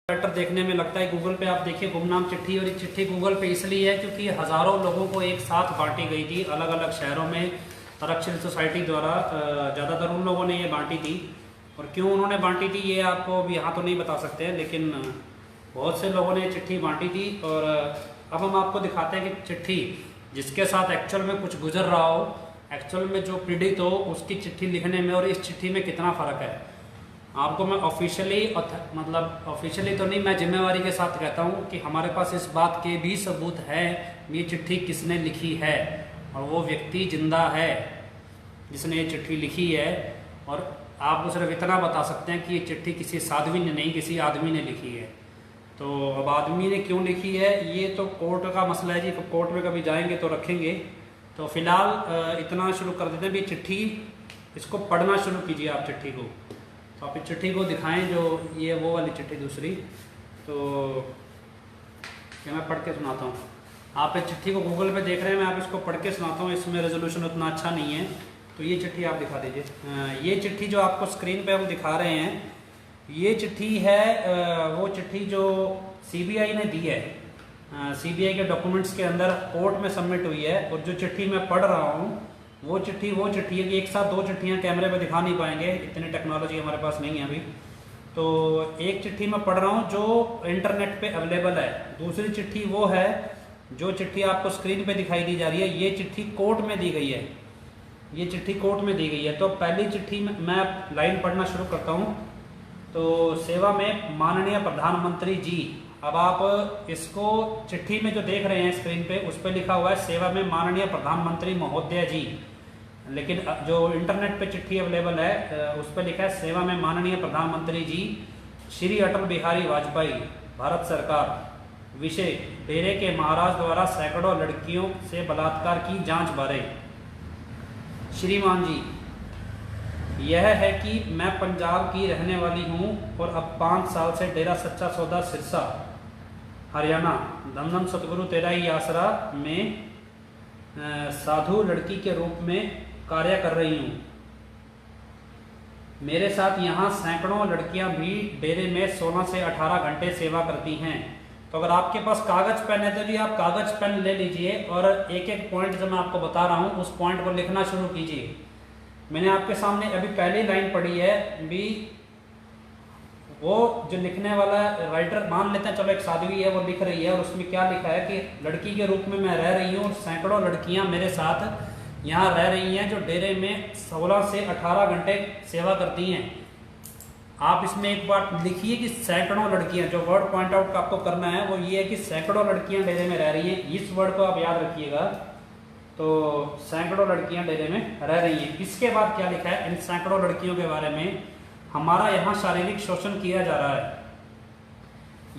Letter देखने में लगता है गूगल पे आप देखिए गुमनाम चिट्ठी। और ये चिट्ठी गूगल पे इसलिए है क्योंकि हज़ारों लोगों को एक साथ बांटी गई थी अलग अलग शहरों में आरक्षण सोसाइटी द्वारा। ज़्यादातर उन लोगों ने ये बांटी थी और क्यों उन्होंने बांटी थी ये आपको अभी यहाँ तो नहीं बता सकते हैं, लेकिन बहुत से लोगों ने चिट्ठी बांटी थी। और अब हम आपको दिखाते हैं कि चिट्ठी जिसके साथ एक्चुअल में कुछ गुजर रहा हो, एक्चुअल में जो पीड़ित हो, उसकी चिट्ठी लिखने में और इस चिट्ठी में कितना फ़र्क है। आपको मैं ऑफिशियली तो नहीं, मैं जिम्मेवारी के साथ कहता हूँ कि हमारे पास इस बात के भी सबूत है ये चिट्ठी किसने लिखी है और वो व्यक्ति जिंदा है जिसने ये चिट्ठी लिखी है। और आपको सिर्फ इतना बता सकते हैं कि ये चिट्ठी किसी साध्वी ने नहीं, किसी आदमी ने लिखी है। तो अब आदमी ने क्यों लिखी है ये तो कोर्ट का मसला है जी, कोर्ट में कभी जाएंगे तो रखेंगे। तो फिलहाल इतना शुरू कर देते हैं भी चिट्ठी, इसको पढ़ना शुरू कीजिए आप चिट्ठी को। तो आप इस चिट्ठी को दिखाएं जो ये वो वाली चिट्ठी दूसरी, तो क्या मैं पढ़ के सुनाता हूँ। आप इस चिट्ठी को गूगल पे देख रहे हैं, मैं आप इसको पढ़ के सुनाता हूँ। इसमें रेजोल्यूशन उतना अच्छा नहीं है, तो ये चिट्ठी आप दिखा दीजिए। ये चिट्ठी जो आपको स्क्रीन पे हम दिखा रहे हैं, ये चिट्ठी है वो चिट्ठी जो सीबीआई ने दी है। सीबीआई के डॉक्यूमेंट्स के अंदर कोर्ट में सबमिट हुई है। और जो चिट्ठी मैं पढ़ रहा हूँ वो चिट्ठी है कि एक साथ दो चिट्ठियाँ कैमरे पे दिखा नहीं पाएंगे, इतनी टेक्नोलॉजी हमारे पास नहीं है अभी। तो एक चिट्ठी मैं पढ़ रहा हूँ जो इंटरनेट पे अवेलेबल है, दूसरी चिट्ठी वो है जो चिट्ठी आपको स्क्रीन पे दिखाई दी जा रही है। ये चिट्ठी कोर्ट में दी गई है, ये चिट्ठी कोर्ट में दी गई है। तो पहली चिट्ठी में मैं लाइन पढ़ना शुरू करता हूँ। तो सेवा में माननीय प्रधानमंत्री जी, अब आप इसको चिट्ठी में जो देख रहे हैं स्क्रीन पे उस पर लिखा हुआ है सेवा में माननीय प्रधानमंत्री महोदय जी, लेकिन जो इंटरनेट पे चिट्ठी अवेलेबल है उस पर लिखा है सेवा में माननीय प्रधानमंत्री जी श्री अटल बिहारी वाजपेयी भारत सरकार। विषय डेरे के महाराज द्वारा सैकड़ों लड़कियों से बलात्कार की जांच बारे। श्रीमान जी, यह है कि मैं पंजाब की रहने वाली हूँ और अब 5 साल से डेरा सच्चा सौदा सिरसा हरियाणा धमधम सतगुरु तेरा ही आसरा में साधु लड़की के रूप में कार्य कर रही हूँ। मेरे साथ यहाँ सैकड़ों लड़कियाँ भी डेरे में 16 से 18 घंटे सेवा करती हैं। तो अगर आपके पास कागज पेन है तो जी आप कागज पेन ले लीजिए और एक एक पॉइंट जो मैं आपको बता रहा हूँ उस पॉइंट को लिखना शुरू कीजिए। मैंने आपके सामने अभी पहली लाइन पढ़ी है भी, वो जो लिखने वाला राइटर मान लेते हैं, चलो एक साध्वी है वो लिख रही है और उसमें क्या लिखा है कि लड़की के रूप में मैं रह रही हूँ और सैकड़ों लड़कियां मेरे साथ यहाँ रह रही हैं जो डेरे में 16 से 18 घंटे सेवा करती हैं। आप इसमें एक बात लिखिए कि सैकड़ों लड़कियां, जो वर्ड पॉइंट आउट आपको करना है वो ये है कि सैकड़ों लड़कियां डेरे में रह रही हैं। इस वर्ड को आप याद रखिएगा। तो सैकड़ों लड़कियां डेरे में रह रही हैं। इसके बाद क्या लिखा है इन सैकड़ों लड़कियों के बारे में, हमारा यहाँ शारीरिक शोषण किया जा रहा है।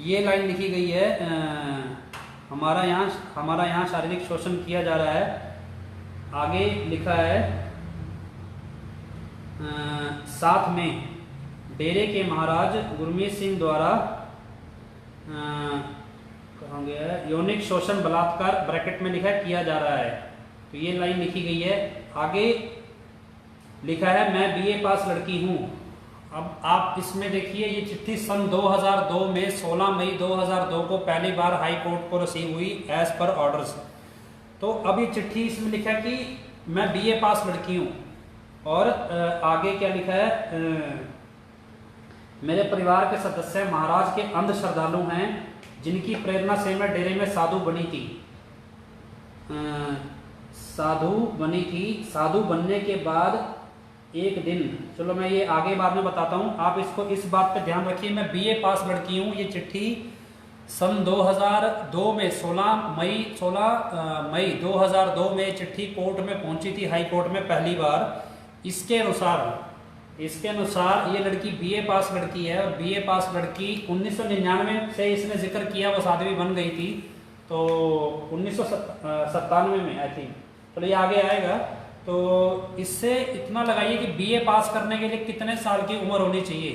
ये लाइन लिखी गई है हमारा यहाँ शारीरिक शोषण किया जा रहा है। आगे लिखा है साथ में डेरे के महाराज गुरमीत सिंह द्वारा कहाँ गया है यौनिक शोषण बलात्कार ब्रैकेट में लिखा है किया जा रहा है। तो ये लाइन लिखी गई है। आगे लिखा है मैं बीए पास लड़की हूँ। अब आप इसमें देखिए ये चिट्ठी सन 2002 में 16 मई 2002 को पहली बार हाई कोर्ट को रिसीव हुई एज पर ऑर्डर्स। तो अब ये चिट्ठी इसमें लिखा है कि मैं बीए पास लड़की हूँ। और आगे क्या लिखा है मेरे परिवार के सदस्य महाराज के अंध श्रद्धालु हैं जिनकी प्रेरणा से मैं डेरे में साधु बनी थी। साधु बनने के बाद एक दिन, चलो मैं ये आगे बाद में बताता हूँ, आप इसको इस बात पे ध्यान रखिए मैं बीए पास लड़की हूँ। ये चिट्ठी सन 2002 में 16 मई 2002 में चिट्ठी कोर्ट में पहुंची थी, हाई कोर्ट में पहली बार। इसके अनुसार ये लड़की बीए पास लड़की है और बीए पास लड़की 1999 से इसने जिक्र किया वो साध्वी बन गई थी, तो 1997 में आई थिंक। चलो ये आगे आएगा। तो इससे इतना लगाइए कि बीए पास करने के लिए कितने साल की उम्र होनी चाहिए।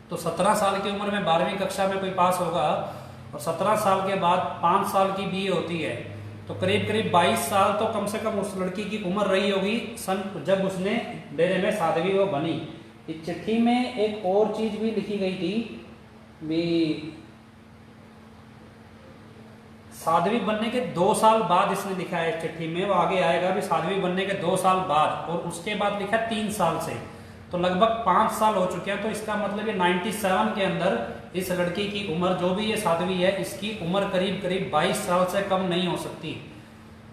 तो 17 साल की उम्र में 12वीं कक्षा में कोई पास होगा और 17 साल के बाद 5 साल की बीए होती है, तो करीब 22 साल तो कम से कम उस लड़की की उम्र रही होगी जब उसने डेरे में साध्वी वो बनी। इस चिट्ठी में एक और चीज भी लिखी गई थी भी साध्वी बनने के 2 साल बाद इसने लिखा है इस चिट्ठी में, वो आगे आएगा भी साध्वी बनने के 2 साल बाद, और उसके बाद लिखा 3 साल से, तो लगभग 5 साल हो चुके हैं। तो इसका मतलब ये 97 के अंदर इस लड़की की उम्र, जो भी ये साध्वी है, इसकी उम्र करीब करीब 22 साल से कम नहीं हो सकती।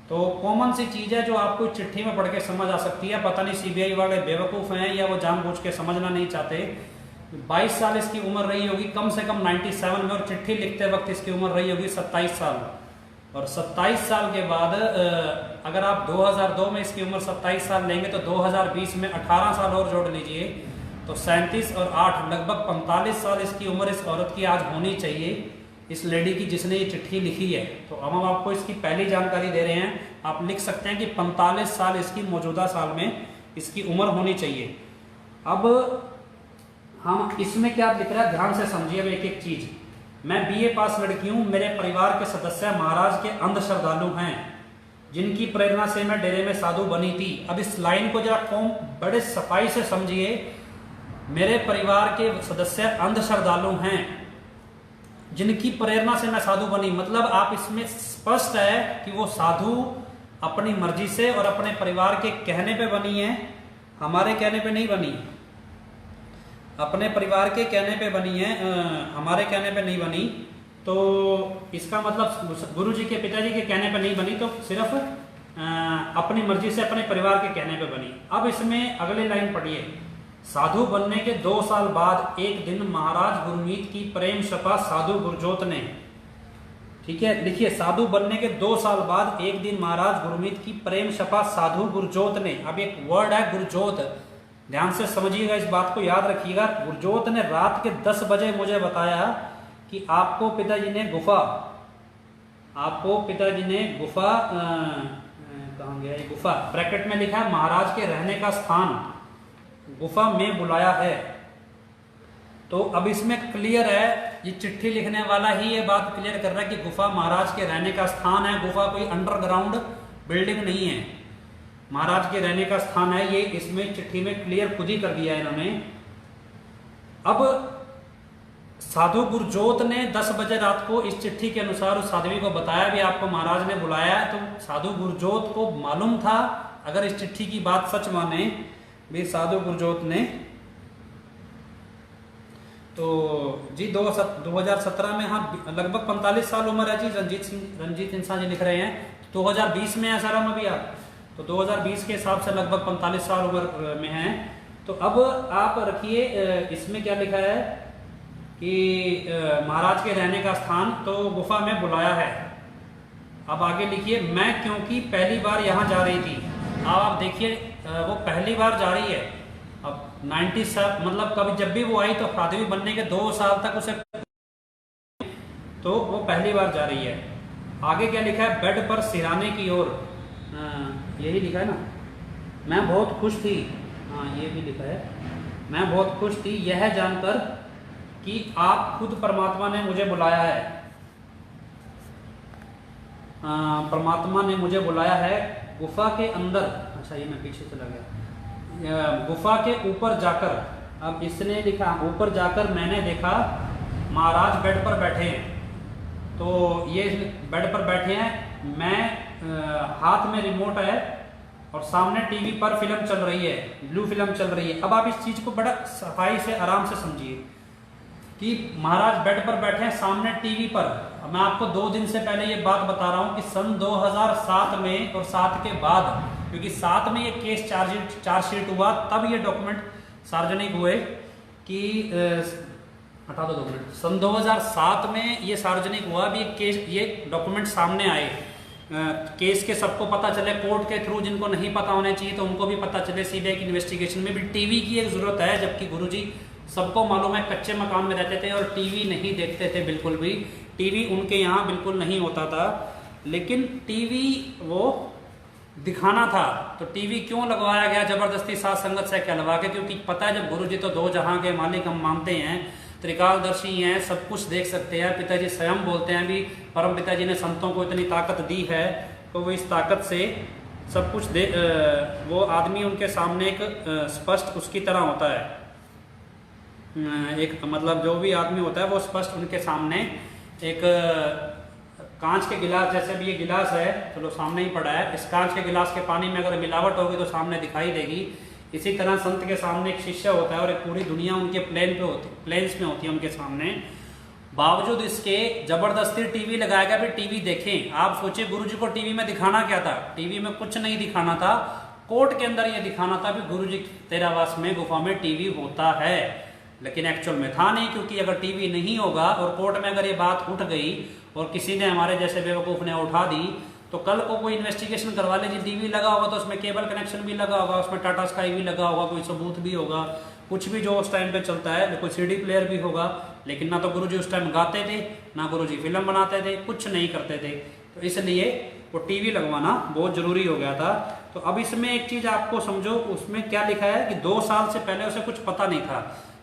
तो कॉमन सी चीज है जो आपको चिट्ठी में पढ़ के समझ आ सकती है। पता नहीं सीबीआई वाले बेवकूफ हैं या वो जानबूझ के समझना नहीं चाहते। 22 साल इसकी उम्र रही होगी कम से कम 97 में, और चिट्ठी लिखते वक्त इसकी उम्र रही होगी 27 साल। और 27 साल के बाद अगर आप 2002 में इसकी उम्र 27 साल लेंगे तो 2020 में 18 साल और जोड़ लीजिए, तो 37 और 8 लगभग 45 साल इसकी उम्र इस औरत की आज होनी चाहिए, इस लेडी की जिसने ये चिट्ठी लिखी है। तो अब हम आपको इसकी पहली जानकारी दे रहे हैं। आप लिख सकते हैं कि 45 साल इसकी मौजूदा साल में इसकी उम्र होनी चाहिए। अब हम इसमें क्या लिख रहा है ध्यान से समझिए अब एक एक चीज। मैं बीए पास लड़की हूं, मेरे परिवार के सदस्य महाराज के अंध श्रद्धालु हैं, जिनकी प्रेरणा से मैं डेरे में साधु बनी थी। अब इस लाइन को जरा कौन बड़े सफाई से समझिए। मेरे परिवार के सदस्य अंध श्रद्धालु हैं, जिनकी प्रेरणा से मैं साधु बनी, मतलब आप इसमें स्पष्ट है कि वो साधु अपनी मर्जी से और अपने परिवार के कहने पे बनी है, हमारे कहने पे नहीं बनी। अपने परिवार के कहने पे बनी है, हमारे कहने पे नहीं बनी। तो इसका मतलब गुरुजी के पिताजी के कहने पे नहीं बनी, तो सिर्फ अपनी मर्जी से अपने परिवार के कहने पे बनी। अब इसमें अगली लाइन पढ़िए। साधु बनने के 2 साल बाद एक दिन महाराज गुरमीत की प्रेम शपा साधु गुरजोत ने, ठीक है लिखिए, साधु बनने के 2 साल बाद एक दिन महाराज गुरमीत की प्रेम शपा साधु गुरजोत ने। अब एक वर्ड है गुरजोत, ध्यान से समझिएगा, इस बात को याद रखिएगा। गुरजोत ने रात के 10 बजे मुझे बताया कि आपको पिताजी ने गुफा कहाँ गया ये गुफा, ब्रैकेट में लिखा है महाराज के रहने का स्थान, गुफा में बुलाया है। तो अब इसमें क्लियर है, ये चिट्ठी लिखने वाला ही ये बात क्लियर कर रहा है कि गुफा महाराज के रहने का स्थान है। गुफा कोई अंडरग्राउंड बिल्डिंग नहीं है, महाराज के रहने का स्थान है। ये इसमें चिट्ठी में क्लियर खुद ही कर दिया है इन्होंने। अब साधु गुरजोत ने 10 बजे रात को इस चिट्ठी के अनुसार उस साध्वी को बताया भी आपको महाराज ने बुलाया है। तो साधु गुरजोत को मालूम था, अगर इस चिट्ठी की बात सच माने भी साधु गुरजोत ने, तो जी 2017 में, हाँ लगभग 45 साल उम्र है जी। रंजीत इंसान जी लिख रहे हैं 2020 में है सर हम अभी आप, तो 2020 के हिसाब से लगभग 45 साल उम्र में है। तो अब आप रखिए इसमें क्या लिखा है कि महाराज के रहने का स्थान, तो गुफा में बुलाया है। अब आगे लिखिए, मैं क्योंकि पहली बार यहाँ जा रही थी। अब आप देखिए वो पहली बार जा रही है। अब 97 मतलब कभी जब भी वो आई तो साध्वी बनने के 2 साल तक उसे, तो वो पहली बार जा रही है। आगे क्या लिखा है, बेड पर सिराने की ओर, यही लिखा है ना, मैं बहुत खुश थी, हाँ ये भी लिखा है, मैं बहुत खुश थी यह जानकर कि आप खुद परमात्मा ने मुझे बुलाया है। परमात्मा ने मुझे बुलाया है गुफा के अंदर। अच्छा ये मैं पीछे चला गया, गुफा के ऊपर जाकर, अब इसने लिखा ऊपर जाकर मैंने देखा महाराज बेड पर बैठे हैं। तो ये बेड पर बैठे हैं, मैं हाथ में रिमोट है और सामने टीवी पर फिल्म चल रही है, ब्लू फिल्म चल रही है। अब आप इस चीज को बड़ा सफाई से आराम से समझिए कि महाराज बेड पर बैठे हैं सामने टीवी पर। मैं आपको 2 दिन से पहले ये बात बता रहा हूं कि सन 2007 में और 7 के बाद, क्योंकि 7 में ये केस चार्जशीट हुआ, तब ये डॉक्यूमेंट सार्वजनिक हुए कि हटा दो डॉक्यूमेंट, सन 2007 में ये सार्वजनिक हुआ भी केस, ये डॉक्यूमेंट सामने आए, केस के सबको पता चले, कोर्ट के थ्रू, जिनको नहीं पता होने चाहिए तो उनको भी पता चले। सीबीआई की इन्वेस्टिगेशन में भी टीवी की एक जरूरत है, जबकि गुरुजी सबको मालूम है कच्चे मकान में रहते थे और टीवी नहीं देखते थे बिल्कुल भी। टीवी उनके यहाँ बिल्कुल नहीं होता था, लेकिन टीवी वो दिखाना था। तो टीवी क्यों लगवाया गया जबरदस्ती साथ संगत से कहलवा के, क्योंकि पता है जब गुरुजी तो 2 जहां के मालिक हम मानते हैं, त्रिकालदर्शी हैं, सब कुछ देख सकते हैं। पिताजी स्वयं बोलते हैं भी परम पिताजी ने संतों को इतनी ताकत दी है, तो वो इस ताकत से सब कुछ वो आदमी उनके सामने एक स्पष्ट उसकी तरह होता है। एक मतलब जो भी आदमी होता है वो स्पष्ट उनके सामने एक कांच के गिलास, जैसे भी ये गिलास है चलो सामने ही पड़ा है, इस कांच के गिलास के पानी में अगर मिलावट होगी तो सामने दिखाई देगी। इसी तरह संत के सामने एक शिष्य होता है और एक पूरी दुनिया उनके प्लेन्स में होती है उनके सामने। बावजूद इसके जबरदस्ती टीवी लगाया गया, फिर टीवी देखें। आप सोचिए गुरुजी को टीवी में दिखाना क्या था? टीवी में कुछ नहीं दिखाना था, कोर्ट के अंदर ये दिखाना था कि गुरुजी तेरावास में गुफा में टीवी होता है, लेकिन एक्चुअल में था नहीं। क्योंकि अगर टीवी नहीं होगा और कोर्ट में अगर ये बात उठ गई और किसी ने हमारे जैसे बेवकूफ ने उठा दी, तो कल को कोई इन्वेस्टिगेशन करवा ले जी, टीवी लगा होगा तो उसमें केबल कनेक्शन भी लगा होगा, उसमें टाटा स्काई भी लगा होगा, कोई सबूत भी होगा, कुछ भी जो उस टाइम पे चलता है, कोई सीडी प्लेयर भी होगा। लेकिन ना तो गुरुजी उस टाइम गाते थे, ना गुरुजी फिल्म बनाते थे, कुछ नहीं करते थे। तो इसलिए वो टीवी लगवाना बहुत जरूरी हो गया था। तो अब इसमें एक चीज आपको समझो, उसमें क्या लिखा है कि 2 साल से पहले उसे कुछ पता नहीं था,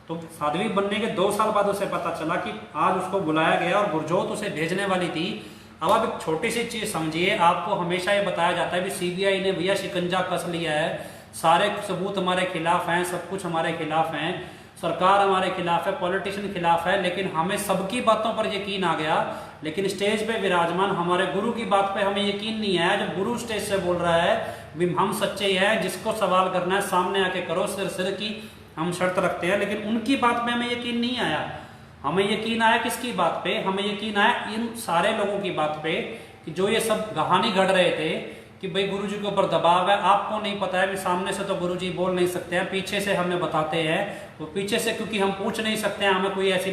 तो साध्वी बनने के 2 साल बाद उसे पता चला कि आज उसको बुलाया गया और गुरजोत उसे भेजने वाली थी। अब आप एक छोटी सी चीज समझिए, आपको हमेशा ये बताया जाता है कि सीबीआई ने भैया शिकंजा कस लिया है, सारे सबूत हमारे खिलाफ हैं, सब कुछ हमारे खिलाफ हैं, सरकार हमारे खिलाफ है, पॉलिटिशियन खिलाफ है, लेकिन हमें सबकी बातों पर यकीन आ गया। लेकिन स्टेज पे विराजमान हमारे गुरु की बात पे हमें यकीन नहीं आया। जब गुरु स्टेज से बोल रहा है भी हम सच्चे हैं, जिसको सवाल करना है सामने आके करो, सिर की हम शर्त रखते हैं, लेकिन उनकी बात पे हमें यकीन नहीं आया। हमें यकीन आया किसकी बात पे? हमें यकीन आया इन सारे लोगों की बात पे कि जो ये सब कहानी गढ़ रहे थे कि भाई गुरुजी के ऊपर दबाव है। आपको नहीं पता है कि सामने से तो गुरुजी बोल नहीं सकते हैं, पीछे से हमें बताते हैं। वो पीछे से क्योंकि हम पूछ नहीं सकते हैं, हमें कोई ऐसी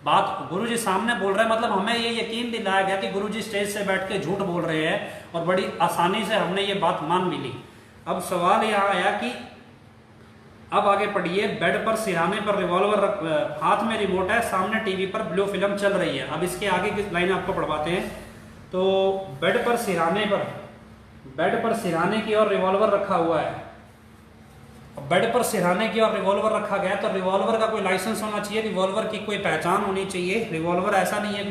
बात गुरुजी सामने बोल रहे हैं, मतलब हमें ये यकीन दिलाया गया कि गुरुजी स्टेज से बैठ के झूठ बोल रहे हैं और बड़ी आसानी से हमने ये बात मान भी ली। अब सवाल यहाँ आया कि अब आगे पढ़िए, बेड पर सिरहाने पर रिवॉल्वर हाथ में रिमोट है, सामने टीवी पर ब्लू फिल्म चल रही है। अब इसके आगे की लाइन आपको पढ़वाते हैं। तो बेड पर सिरहाने की ओर रिवॉल्वर रखा हुआ है। बेड पर सिरहाने की ओर रिवॉल्वर रखा गया, तो रिवॉल्वर का कोई लाइसेंस होना चाहिए, रिवॉल्वर की कोई पहचान होनी चाहिए। रिवॉल्वर ऐसा नहीं है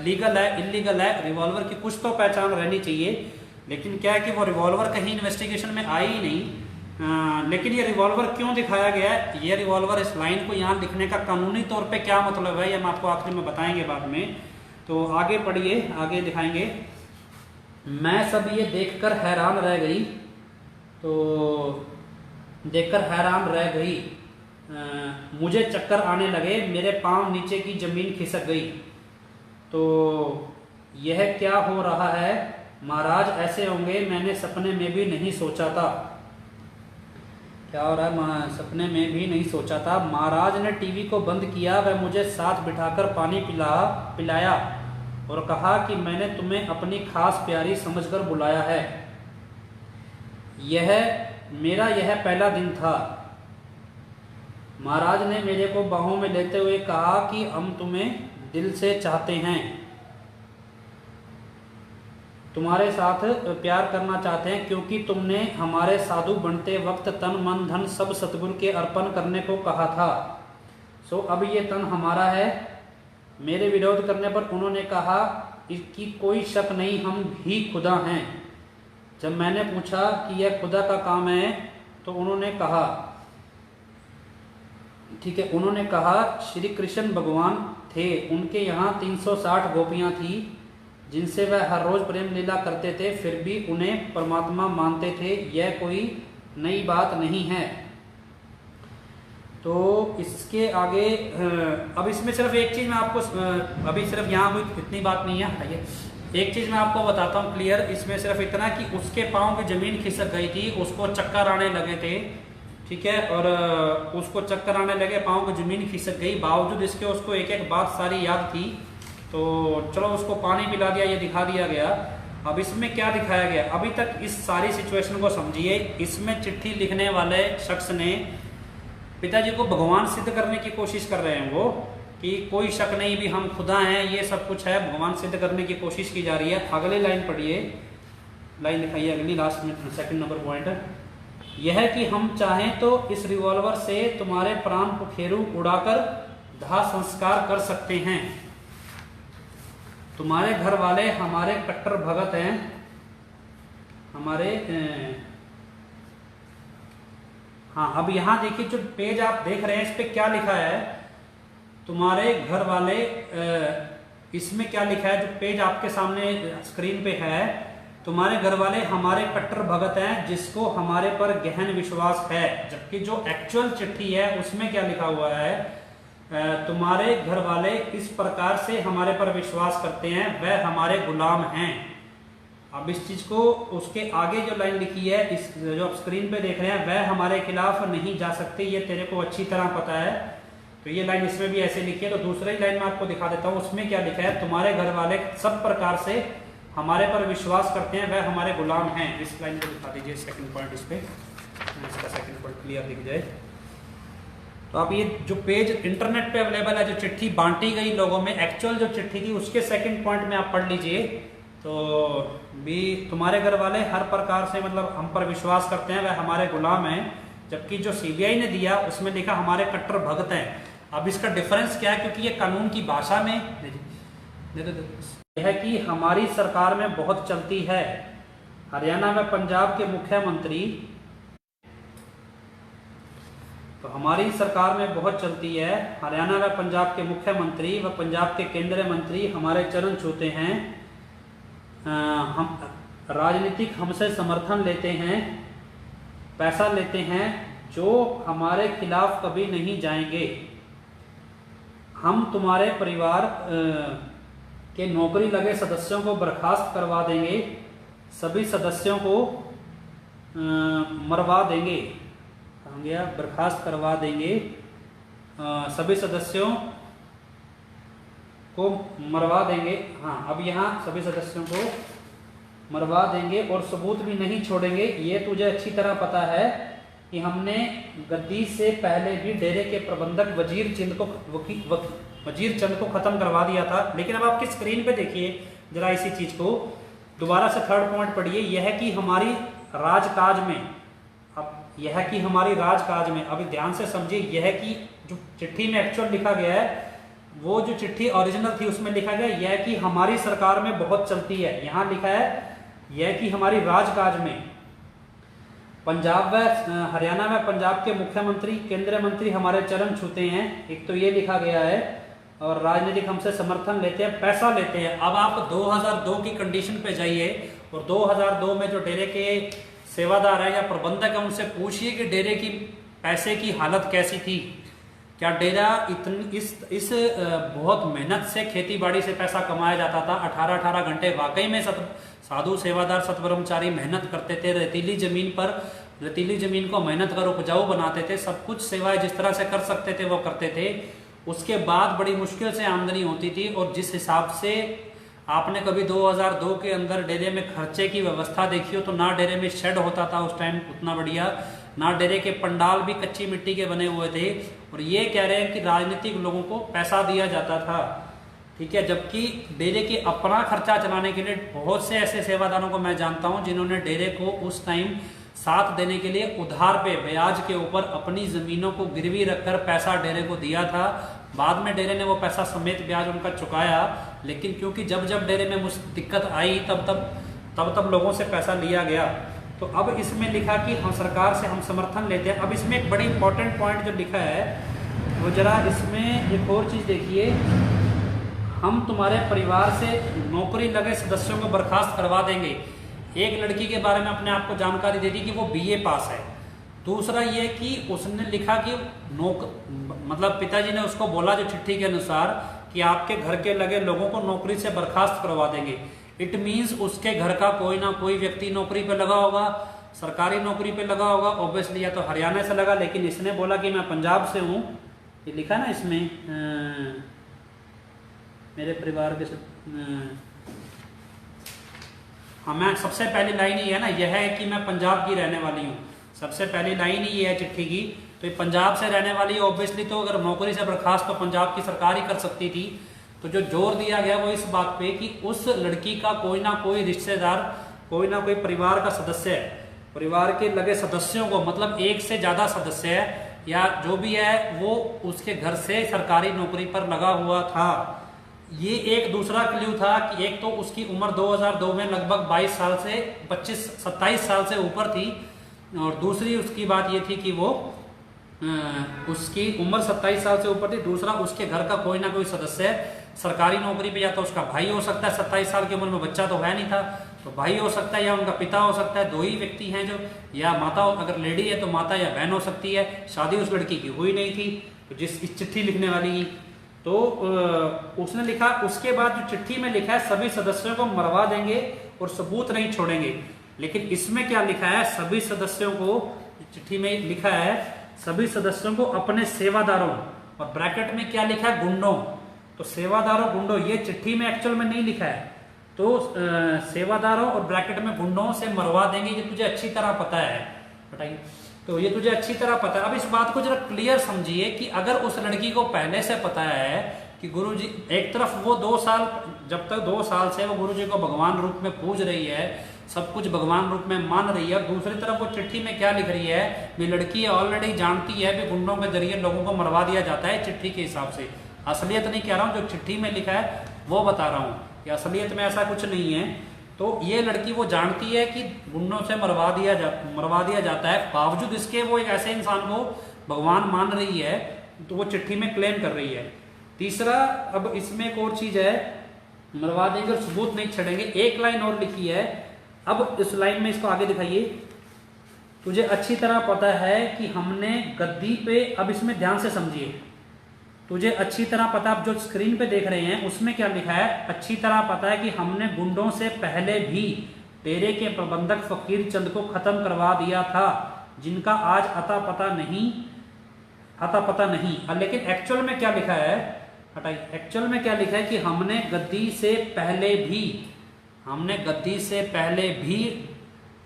लीगल है इलीगल है, रिवॉल्वर की कुछ तो पहचान रहनी चाहिए। लेकिन क्या है कि वो रिवॉल्वर कहीं इन्वेस्टिगेशन में आई ही नहीं। लेकिन ये रिवॉल्वर क्यों दिखाया गया है, ये रिवॉल्वर इस लाइन को यहाँ लिखने का कानूनी तौर पे क्या मतलब है, ये हम आपको आखिर में बताएंगे बाद में। तो आगे पढ़िए, आगे दिखाएंगे। मैं सब ये देखकर हैरान रह गई, तो देखकर हैरान रह गई, मुझे चक्कर आने लगे, मेरे पांव नीचे की जमीन खिसक गई। तो यह क्या हो रहा है महाराज, ऐसे होंगे मैंने सपने में भी नहीं सोचा था। क्या हो रहा है, सपने में भी नहीं सोचा था। महाराज ने टीवी को बंद किया, वह मुझे साथ बिठाकर पानी पिलाया और कहा कि मैंने तुम्हें अपनी खास प्यारी समझकर बुलाया है। यह पहला दिन था। महाराज ने मेरे को बाहों में लेते हुए कहा कि हम तुम्हें दिल से चाहते हैं, तुम्हारे साथ प्यार करना चाहते हैं, क्योंकि तुमने हमारे साधु बनते वक्त तन मन धन सब सतगुरु के अर्पण करने को कहा था। सो अब ये तन हमारा है। मेरे विरोध करने पर उन्होंने कहा कि कोई शक नहीं, हम ही खुदा हैं। जब मैंने पूछा कि यह खुदा का काम है, तो उन्होंने कहा, ठीक है, उन्होंने कहा श्री कृष्ण भगवान थे, उनके यहाँ 360 गोपियाँ थी जिनसे वह हर रोज प्रेम लीला करते थे, फिर भी उन्हें परमात्मा मानते थे। यह कोई नई बात नहीं है। तो इसके आगे अब इसमें सिर्फ एक चीज मैं आपको अभी सिर्फ यहाँ कोई इतनी बात नहीं है, आइए एक चीज मैं आपको बताता हूँ क्लियर। इसमें सिर्फ इतना कि उसके पाँव की जमीन खिसक गई थी, उसको चक्कर आने लगे थे, ठीक है, और उसको चक्कर आने लगे, पाँव की जमीन खिसक गई। बावजूद इसके उसको एक एक बात सारी याद थी, तो चलो उसको पानी पिला दिया, ये दिखा दिया गया। अब इसमें क्या दिखाया गया, अभी तक इस सारी सिचुएशन को समझिए। इसमें चिट्ठी लिखने वाले शख्स ने पिताजी को भगवान सिद्ध करने की कोशिश कर रहे हैं, वो कि कोई शक नहीं भी हम खुदा हैं, ये सब कुछ है, भगवान सिद्ध करने की कोशिश की जा रही है। अगली लाइन पढ़िए, लाइन दिखाइए अगली, लास्ट में सेकंड नंबर पॉइंट यह है कि हम चाहें तो इस रिवॉल्वर से तुम्हारे प्राण पुखेरु उड़ाकर दाह संस्कार कर सकते हैं। तुम्हारे घर वाले हमारे कट्टर भगत हैं, हमारे हाँ। अब यहाँ देखिए जो पेज आप देख रहे हैं, इस पे क्या लिखा है, तुम्हारे घर वाले, इसमें क्या लिखा है, जो पेज आपके सामने स्क्रीन पे है, तुम्हारे घर वाले हमारे कट्टर भगत हैं जिसको हमारे पर गहन विश्वास है। जबकि जो एक्चुअल चिट्ठी है उसमें क्या लिखा हुआ है, तुम्हारे घर वाले इस प्रकार से हमारे पर विश्वास करते हैं, वह हमारे गुलाम हैं। अब इस चीज को, उसके आगे जो लाइन लिखी है, इस जो आप स्क्रीन पे देख रहे हैं, वह हमारे खिलाफ नहीं जा सकते, ये तेरे को अच्छी तरह पता है। तो ये लाइन इसमें भी ऐसे लिखी है। तो दूसरी लाइन में आपको दिखा देता हूँ, उसमें क्या लिखा है, तुम्हारे घर वाले सब प्रकार से हमारे पर विश्वास करते हैं, वह हमारे गुलाम हैं। इस लाइन को दिखा दीजिए, सेकंड पॉइंट, इस पे इसका सेकंड पॉइंट क्लियर दिख जाए। तो आप ये जो पेज इंटरनेट पे अवेलेबल है, जो चिट्ठी बांटी गई लोगों में, एक्चुअल जो चिट्ठी थी, उसके सेकंड पॉइंट में आप पढ़ लीजिए। तो भी तुम्हारे घर वाले हर प्रकार से मतलब हम पर विश्वास करते हैं, वह हमारे गुलाम हैं। जबकि जो सीबीआई ने दिया उसमें लिखा हमारे कट्टर भगत हैं। अब इसका डिफरेंस क्या है, क्योंकि ये कानून की भाषा में यह है कि हमारी सरकार में बहुत चलती है। हरियाणा में पंजाब के मुख्यमंत्री, तो हमारी सरकार में बहुत चलती है, हरियाणा व पंजाब के मुख्यमंत्री व पंजाब के केंद्रीय मंत्री हमारे चरण छूते हैं। हम राजनीतिक हमसे समर्थन लेते हैं, पैसा लेते हैं, जो हमारे खिलाफ कभी नहीं जाएंगे। हम तुम्हारे परिवार के नौकरी लगे सदस्यों को बर्खास्त करवा देंगे, सभी सदस्यों को मरवा देंगे, गया बर्खास्त करवा देंगे, सभी सदस्यों को मरवा देंगे। हाँ, अब यहाँ सभी सदस्यों को मरवा देंगे और सबूत भी नहीं छोड़ेंगे। ये तुझे अच्छी तरह पता है कि हमने गद्दी से पहले भी डेरे के प्रबंधक वजीर चंद को खत्म करवा दिया था। लेकिन अब आपकी स्क्रीन पे देखिए जरा इसी चीज को, दोबारा से थर्ड पॉइंट पढ़िए। यह कि हमारी राजकाज में, अब यह कि हमारी राजकाज में, अभी ध्यान से समझिए, यह कि जो चिट्ठी में एक्चुअल लिखा गया है, वो जो चिट्ठी ओरिजिनल थी उसमें लिखा गया यह कि हमारी सरकार में बहुत चलती है। यहाँ लिखा है यह कि हमारी राजकाज में पंजाब व हरियाणा में पंजाब के मुख्यमंत्री केंद्रीय मंत्री हमारे चरण छूते हैं। एक तो ये लिखा गया है, और राजनीतिक हमसे समर्थन लेते हैं, पैसा लेते हैं। अब आप 2002 की कंडीशन पे जाइए और 2002 में जो डेरे के सेवादार है या प्रबंधक है उनसे पूछिए कि डेरे की पैसे की हालत कैसी थी। क्या डेरा इस बहुत मेहनत से खेती बाड़ी से पैसा कमाया जाता था। 18-18 घंटे वाकई में साधु सेवादार सत्कर्मचारी मेहनत करते थे, रेतीली जमीन को मेहनत कर उपजाऊ बनाते थे, सब कुछ सेवाएं जिस तरह से कर सकते थे वो करते थे। उसके बाद बड़ी मुश्किल से आमदनी होती थी। और जिस हिसाब से आपने कभी 2002 के अंदर डेरे में खर्चे की व्यवस्था देखी हो, तो ना डेरे में शेड होता था उस टाइम उतना बढ़िया, ना डेरे के पंडाल भी कच्ची मिट्टी के बने हुए थे। और ये कह रहे हैं कि राजनीतिक लोगों को पैसा दिया जाता था, ठीक है। जबकि डेरे के अपना खर्चा चलाने के लिए बहुत से ऐसे सेवादारों को मैं जानता हूं जिन्होंने डेरे को उस टाइम साथ देने के लिए उधार पे ब्याज के ऊपर अपनी जमीनों को गिरवी रखकर पैसा डेरे को दिया था। बाद में डेरे ने वो पैसा समेत ब्याज उनका चुकाया। लेकिन क्योंकि जब जब डेरे में दिक्कत आई तब लोगों से पैसा लिया गया। तो अब इसमें लिखा कि हम सरकार से हम समर्थन लेते हैं। अब इसमें एक बड़ी इंपॉर्टेंट पॉइंट जो लिखा है वो जरा इसमें एक और चीज देखिए, हम तुम्हारे परिवार से नौकरी लगे सदस्यों को बर्खास्त करवा देंगे। एक लड़की के बारे में अपने आप को जानकारी दे दी कि वो BA पास है। दूसरा ये कि उसने लिखा कि मतलब पिताजी ने उसको बोला जो चिट्ठी के अनुसार कि आपके घर के लगे लोगों को नौकरी से बर्खास्त करवा देंगे। इट मीन्स उसके घर का कोई ना कोई व्यक्ति नौकरी पे लगा होगा, सरकारी नौकरी पे लगा होगा, ऑब्वियसली या तो हरियाणा से लगा, लेकिन इसने बोला कि मैं पंजाब से हूँ। ये लिखा ना इसमें मेरे परिवार के हाँ, मैं सबसे पहली लाइन ही है ना, यह है कि मैं पंजाब की रहने वाली हूँ। सबसे पहली लाइन ही है चिट्ठी की। तो ये पंजाब से रहने वाली है, ऑब्वियसली तो अगर नौकरी से बर्खास्त तो पंजाब की सरकार ही कर सकती थी। तो जो जोर दिया गया वो इस बात पे कि उस लड़की का कोई ना कोई रिश्तेदार, कोई ना कोई परिवार का सदस्य है, परिवार के लगे सदस्यों को, मतलब एक से ज्यादा सदस्य है या जो भी है, वो उसके घर से सरकारी नौकरी पर लगा हुआ था। ये एक दूसरा क्ल्यू था कि एक तो उसकी उम्र 2002 में लगभग 22 साल से 27 साल से ऊपर थी, और दूसरी उसकी बात ये थी कि वो उसकी उम्र 27 साल से ऊपर थी, दूसरा उसके घर का कोई ना कोई सदस्य सरकारी नौकरी पे, या तो उसका भाई हो सकता है, 27 साल की उम्र में बच्चा तो है नहीं था, तो भाई हो सकता है, या उनका पिता हो सकता है, दो ही व्यक्ति हैं जो, या माता, अगर लेडी है तो माता या बहन हो सकती है, शादी उस लड़की की हुई नहीं थी, तो जिस इस चिट्ठी लिखने वाली की, तो उसने लिखा, उसके बाद जो चिट्ठी में लिखा है सभी सदस्यों को मरवा देंगे और सबूत नहीं छोड़ेंगे। लेकिन इसमें क्या लिखा है, सभी सदस्यों को, चिट्ठी में लिखा है सभी सदस्यों को अपने सेवादारों, और ब्रैकेट में क्या लिखा है, गुंडों, तो सेवादारों गुंडों, ये चिट्ठी में एक्चुअल में नहीं लिखा है, तो सेवादारों और ब्रैकेट में गुंडों से मरवा देंगे, ये तुझे अच्छी तरह पता है, बताइए, तो ये तुझे अच्छी तरह पता है। अब इस बात को जरा क्लियर समझिए कि अगर उस लड़की को पहले से पता है कि गुरुजी, एक तरफ वो 2 साल, जब तक 2 साल से वो गुरुजी को भगवान रूप में पूज रही है, सब कुछ भगवान रूप में मान रही है, दूसरी तरफ वो चिट्ठी में क्या लिख रही है, ये लड़की ऑलरेडी जानती है कि गुंडों के जरिए लोगों को मरवा दिया जाता है चिट्ठी के हिसाब से। असलियत नहीं कह रहा हूँ, जो चिट्ठी में लिखा है वो बता रहा हूँ कि असलियत में ऐसा कुछ नहीं है। तो ये लड़की वो जानती है कि गुंडों से मरवा दिया जाता है, बावजूद इसके वो एक ऐसे इंसान को भगवान मान रही है, तो वो चिट्ठी में क्लेम कर रही है। तीसरा, अब इसमें एक और चीज है, मरवा देंगे और सबूत नहीं छड़ेंगे, एक लाइन और लिखी है। अब इस लाइन में इसको आगे दिखाइए, तुझे अच्छी तरह पता है कि हमने गद्दी पे, अब इसमें ध्यान से समझिए, तुझे अच्छी तरह पता, आप जो स्क्रीन पे देख रहे हैं उसमें क्या लिखा है, अच्छी तरह पता है कि हमने गुंडों से पहले भी डेरे के प्रबंधक फकीर चंद को खत्म करवा दिया था, जिनका आज अता पता नहीं। लेकिन एक्चुअल में क्या लिखा है, हटाइए, एक्चुअल में क्या लिखा है कि हमने गद्दी से पहले भी,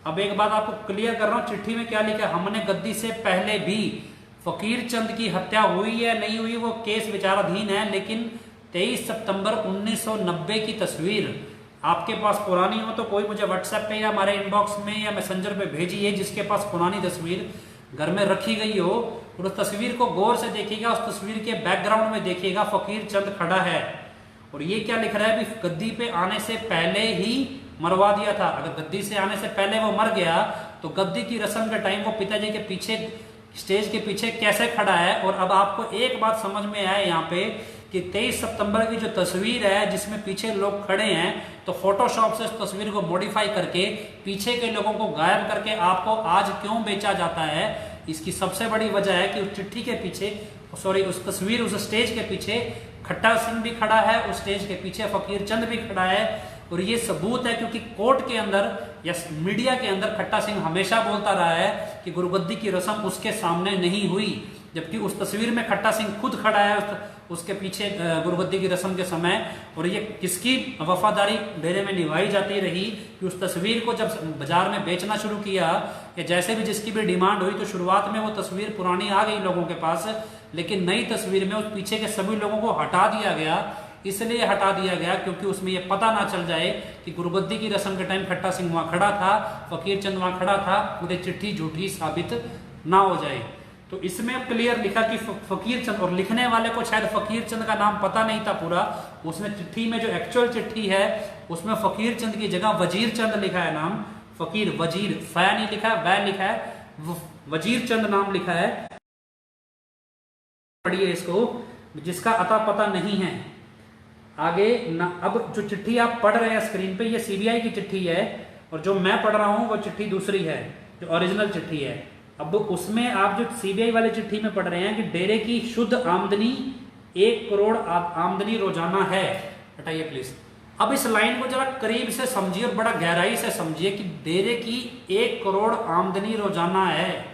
अब एक बात आपको क्लियर कर रहा हूं, चिट्ठी में क्या लिखा है, हमने गद्दी से पहले भी, फकीर चंद की हत्या हुई है नहीं हुई वो केस विचाराधीन है, लेकिन 23 सितंबर 1990 की तस्वीर आपके पास पुरानी हो तो कोई मुझे व्हाट्सएप पे या हमारे इनबॉक्स में या मैसेंजर पे भेजिए, जिसके पास पुरानी तस्वीर घर में रखी गई हो, और उस तस्वीर को गौर से देखिएगा, उस तस्वीर के बैकग्राउंड में देखिएगा फकीर चंद खड़ा है, और ये क्या लिख रहा है, भी गद्दी पे आने से पहले ही मरवा दिया था। अगर गद्दी से आने से पहले वो मर गया तो गद्दी की रस्म के टाइम वो पिताजी के पीछे, स्टेज के पीछे कैसे खड़ा है। और अब आपको एक बात समझ में आए यहाँ पे कि 23 सितंबर की जो तस्वीर है जिसमें पीछे लोग खड़े हैं, तो फोटोशॉप से उस तस्वीर को मॉडिफाई करके पीछे के लोगों को गायब करके आपको आज क्यों बेचा जाता है, इसकी सबसे बड़ी वजह है कि उस चिट्ठी के पीछे, सॉरी, उस तस्वीर, उस स्टेज के पीछे खट्टा सिंह भी खड़ा है, उस स्टेज के पीछे फकीर चंद भी खड़ा है, और ये सबूत है क्योंकि कोर्ट के अंदर या मीडिया के अंदर खट्टा सिंह हमेशा बोलता रहा है कि गुरुगद्दी की रस्म उसके सामने नहीं हुई, जबकि उस तस्वीर में खट्टा सिंह खुद खड़ा है उसके पीछे गुरुगद्दी की रस्म के समय। और ये किसकी वफादारी डेरे में निभाई जाती रही कि उस तस्वीर को जब बाजार में बेचना शुरू किया, या जैसे भी जिसकी भी डिमांड हुई, तो शुरुआत में वो तस्वीर पुरानी आ गई लोगों के पास, लेकिन नई तस्वीर में उस पीछे के सभी लोगों को हटा दिया गया। इसलिए हटा दिया गया क्योंकि उसमें ये पता ना चल जाए कि गुरुगद्दी की रस्म के टाइम खट्टा सिंह वहां खड़ा था, फकीर चंद वहां खड़ा था, मुझे चिट्ठी झूठी साबित ना हो जाए। तो इसमें क्लियर लिखा कि फकीर चंद, और लिखने वाले को शायद फकीर चंद का नाम पता नहीं था पूरा, उसने चिट्ठी में जो एक्चुअल चिट्ठी है उसमें फकीर चंद की जगह वजीर चंद लिखा है नाम, फकीर, वजीर, फै नहीं लिखा है, वै लिखा है, वजीर चंद नाम लिखा है। पढ़िए इसको, जिसका अता पता नहीं है आगे ना। अब जो चिट्ठी आप पढ़ रहे हैं स्क्रीन पे, ये सीबीआई की चिट्ठी है, और जो मैं पढ़ रहा हूं वो चिट्ठी दूसरी है, जो ओरिजिनल चिट्ठी है। अब उसमें आप जो सीबीआई वाले चिट्ठी में पढ़ रहे हैं कि डेरे की शुद्ध आमदनी 1 करोड़ आमदनी रोजाना है। हटाइए प्लीज। अब इस लाइन को जरा करीब से समझिए और बड़ा गहराई से समझिए कि डेरे की 1 करोड़ आमदनी रोजाना है।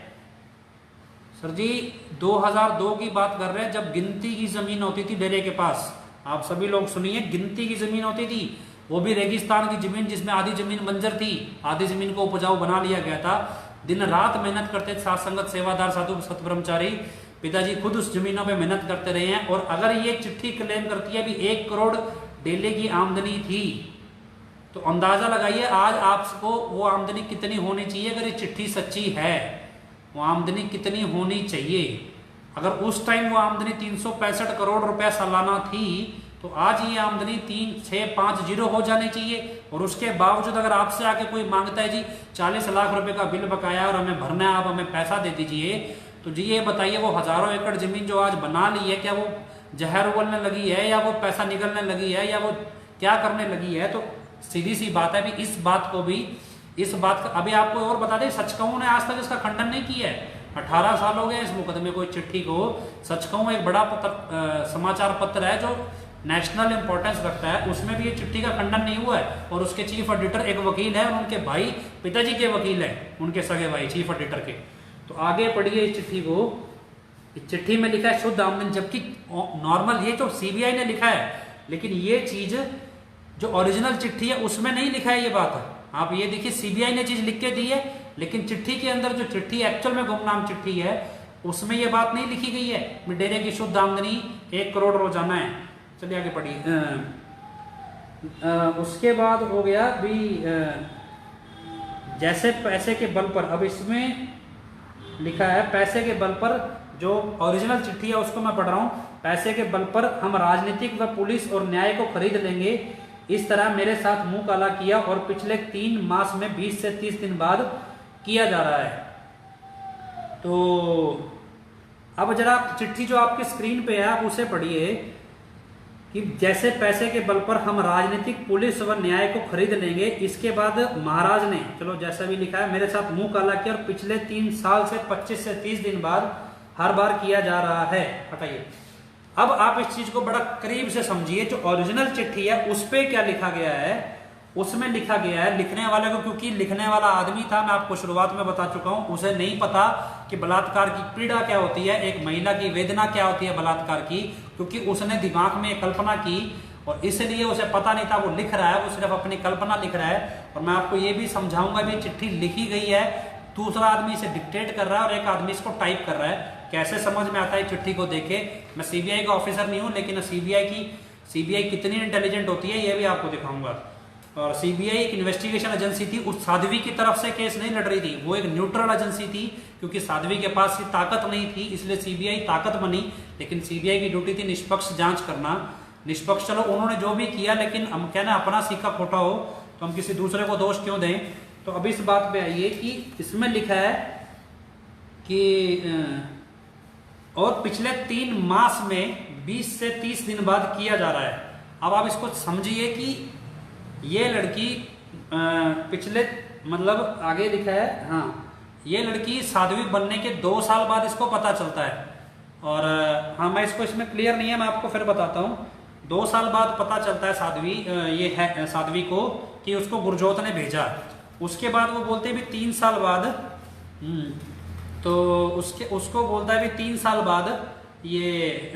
सर जी 2002 की बात कर रहे हैं, जब गिनती की जमीन होती थी डेरे के पास। आप सभी लोग सुनिए, गिनती की जमीन होती थी, वो भी रेगिस्तान की जमीन जिसमें आधी जमीन बंजर थी, आधी जमीन को उपजाऊ बना लिया गया था। दिन रात मेहनत करते थे साथ संगत सेवादार साधु सत ब्रह्मचारी, पिताजी खुद उस जमीनों पे मेहनत करते रहे हैं। और अगर ये चिट्ठी क्लेम करती है भी 1 करोड़ डेले की आमदनी थी, तो अंदाजा लगाइए आज आपको वो आमदनी कितनी होनी चाहिए। अगर ये चिट्ठी सच्ची है, वो आमदनी कितनी होनी चाहिए। अगर उस टाइम वो आमदनी 365 करोड़ रुपया सालाना थी, तो आज ये आमदनी 3650 हो जानी चाहिए। और उसके बावजूद अगर आपसे आके कोई मांगता है जी 40 लाख रुपए का बिल बकाया और हमें भरना है, आप हमें पैसा दे दीजिए, तो जी ये बताइए वो हजारों एकड़ जमीन जो आज बना ली है, क्या वो जहर उगलने लगी है या वो पैसा निकलने लगी है या वो क्या करने लगी है? तो सीधी सी बात है भी इस बात का अभी आपको और बता दें, सच कहूं ने आज तक इसका खंडन नहीं किया है। 18 साल हो गए इस मुकदमे को, चिट्ठी को। सच कहूं एक बड़ा समाचार पत्र है जो नेशनल इंपॉर्टेंस रखता है, उसमें भी ये चिट्ठी का खंडन नहीं हुआ है। और उसके चीफ एडिटर एक वकील है और उनके भाई पिताजी के वकील है, उनके सगे भाई चीफ एडिटर के। तो आगे पढ़िए इस चिट्ठी को। इस चिट्ठी में लिखा है शुद्ध आमदनी, जबकि नॉर्मल ये तो सीबीआई ने लिखा है, लेकिन ये चीज जो ओरिजिनल चिट्ठी है उसमें नहीं लिखा है ये बात। आप ये देखिए सीबीआई ने चीज लिख के दी है, लेकिन चिट्ठी के अंदर जो चिट्ठी एक्चुअल में गुमनाम चिट्ठी है उसमें ये बात नहीं लिखी गई है। डेरे की शुद्ध आमदनी 1 करोड़ रोजाना है। चलिए आगे पढ़िए। उसके बाद हो गया भी जैसे पैसे के बल पर, अब इसमें लिखा है पैसे के बल पर, जो ओरिजिनल चिट्ठी है उसको मैं पढ़ रहा हूं। पैसे के बल पर हम राजनीतिक व पुलिस और न्याय को खरीद लेंगे, इस तरह मेरे साथ मुंह काला किया और पिछले 3 मास में 20 से 30 दिन बाद किया जा रहा है। तो अब जरा चिट्ठी जो आपकी स्क्रीन पे है आप उसे पढ़िए कि जैसे पैसे के बल पर हम राजनीतिक पुलिस व न्याय को खरीद लेंगे, इसके बाद महाराज ने, चलो जैसा भी लिखा है, मेरे साथ मुंह काला किया और पिछले 3 साल से 25 से 30 दिन बाद हर बार किया जा रहा है। हटाइए। अब आप इस चीज को बड़ा करीब से समझिए। जो ओरिजिनल चिट्ठी है उस पे क्या लिखा गया है, उसमें लिखा गया है लिखने वाले को, क्योंकि लिखने वाला आदमी था, मैं आपको शुरुआत में बता चुका हूं, उसे नहीं पता कि बलात्कार की पीड़ा क्या होती है, एक महिला की वेदना क्या होती है बलात्कार की, क्योंकि उसने दिमाग में कल्पना की और इसलिए उसे पता नहीं था। वो लिख रहा है, वो सिर्फ अपनी कल्पना लिख रहा है। और मैं आपको ये भी समझाऊंगा भी चिट्ठी लिखी गई है, दूसरा आदमी इसे डिक्टेट कर रहा है और एक आदमी इसको टाइप कर रहा है। कैसे समझ में आता है चिट्ठी को देखे? मैं सीबीआई का ऑफिसर नहीं हूं, लेकिन सीबीआई कितनी इंटेलिजेंट होती है ये भी आपको दिखाऊंगा। और सीबीआई एक इन्वेस्टिगेशन एजेंसी थी, उस साध्वी की तरफ से केस नहीं लड़ रही थी, वो एक न्यूट्रल एजेंसी थी, क्योंकि साध्वी के पास ये ताकत नहीं थी, इसलिए सीबीआई ताकत बनी। लेकिन सीबीआई की ड्यूटी थी निष्पक्ष जांच करना, निष्पक्ष। चलो उन्होंने जो भी किया, लेकिन हम कहना अपना सीखा खोटा हो तो हम किसी दूसरे को दोष क्यों दें। तो अब इस बात पे आइए कि इसमें लिखा है कि और पिछले 3 मास में 20 से 30 दिन बाद किया जा रहा है। अब आप इसको समझिए कि ये लड़की पिछले, मतलब आगे लिखा है, हाँ, ये लड़की साध्वी बनने के 2 साल बाद इसको पता चलता है। और हाँ, मैं इसको इसमें क्लियर नहीं है, मैं आपको फिर बताता हूँ। 2 साल बाद पता चलता है साध्वी को कि उसको गुरजोत ने भेजा। उसके बाद वो बोलते हैं भी 3 साल बाद, तो उसको बोलता है भी 3 साल बाद ये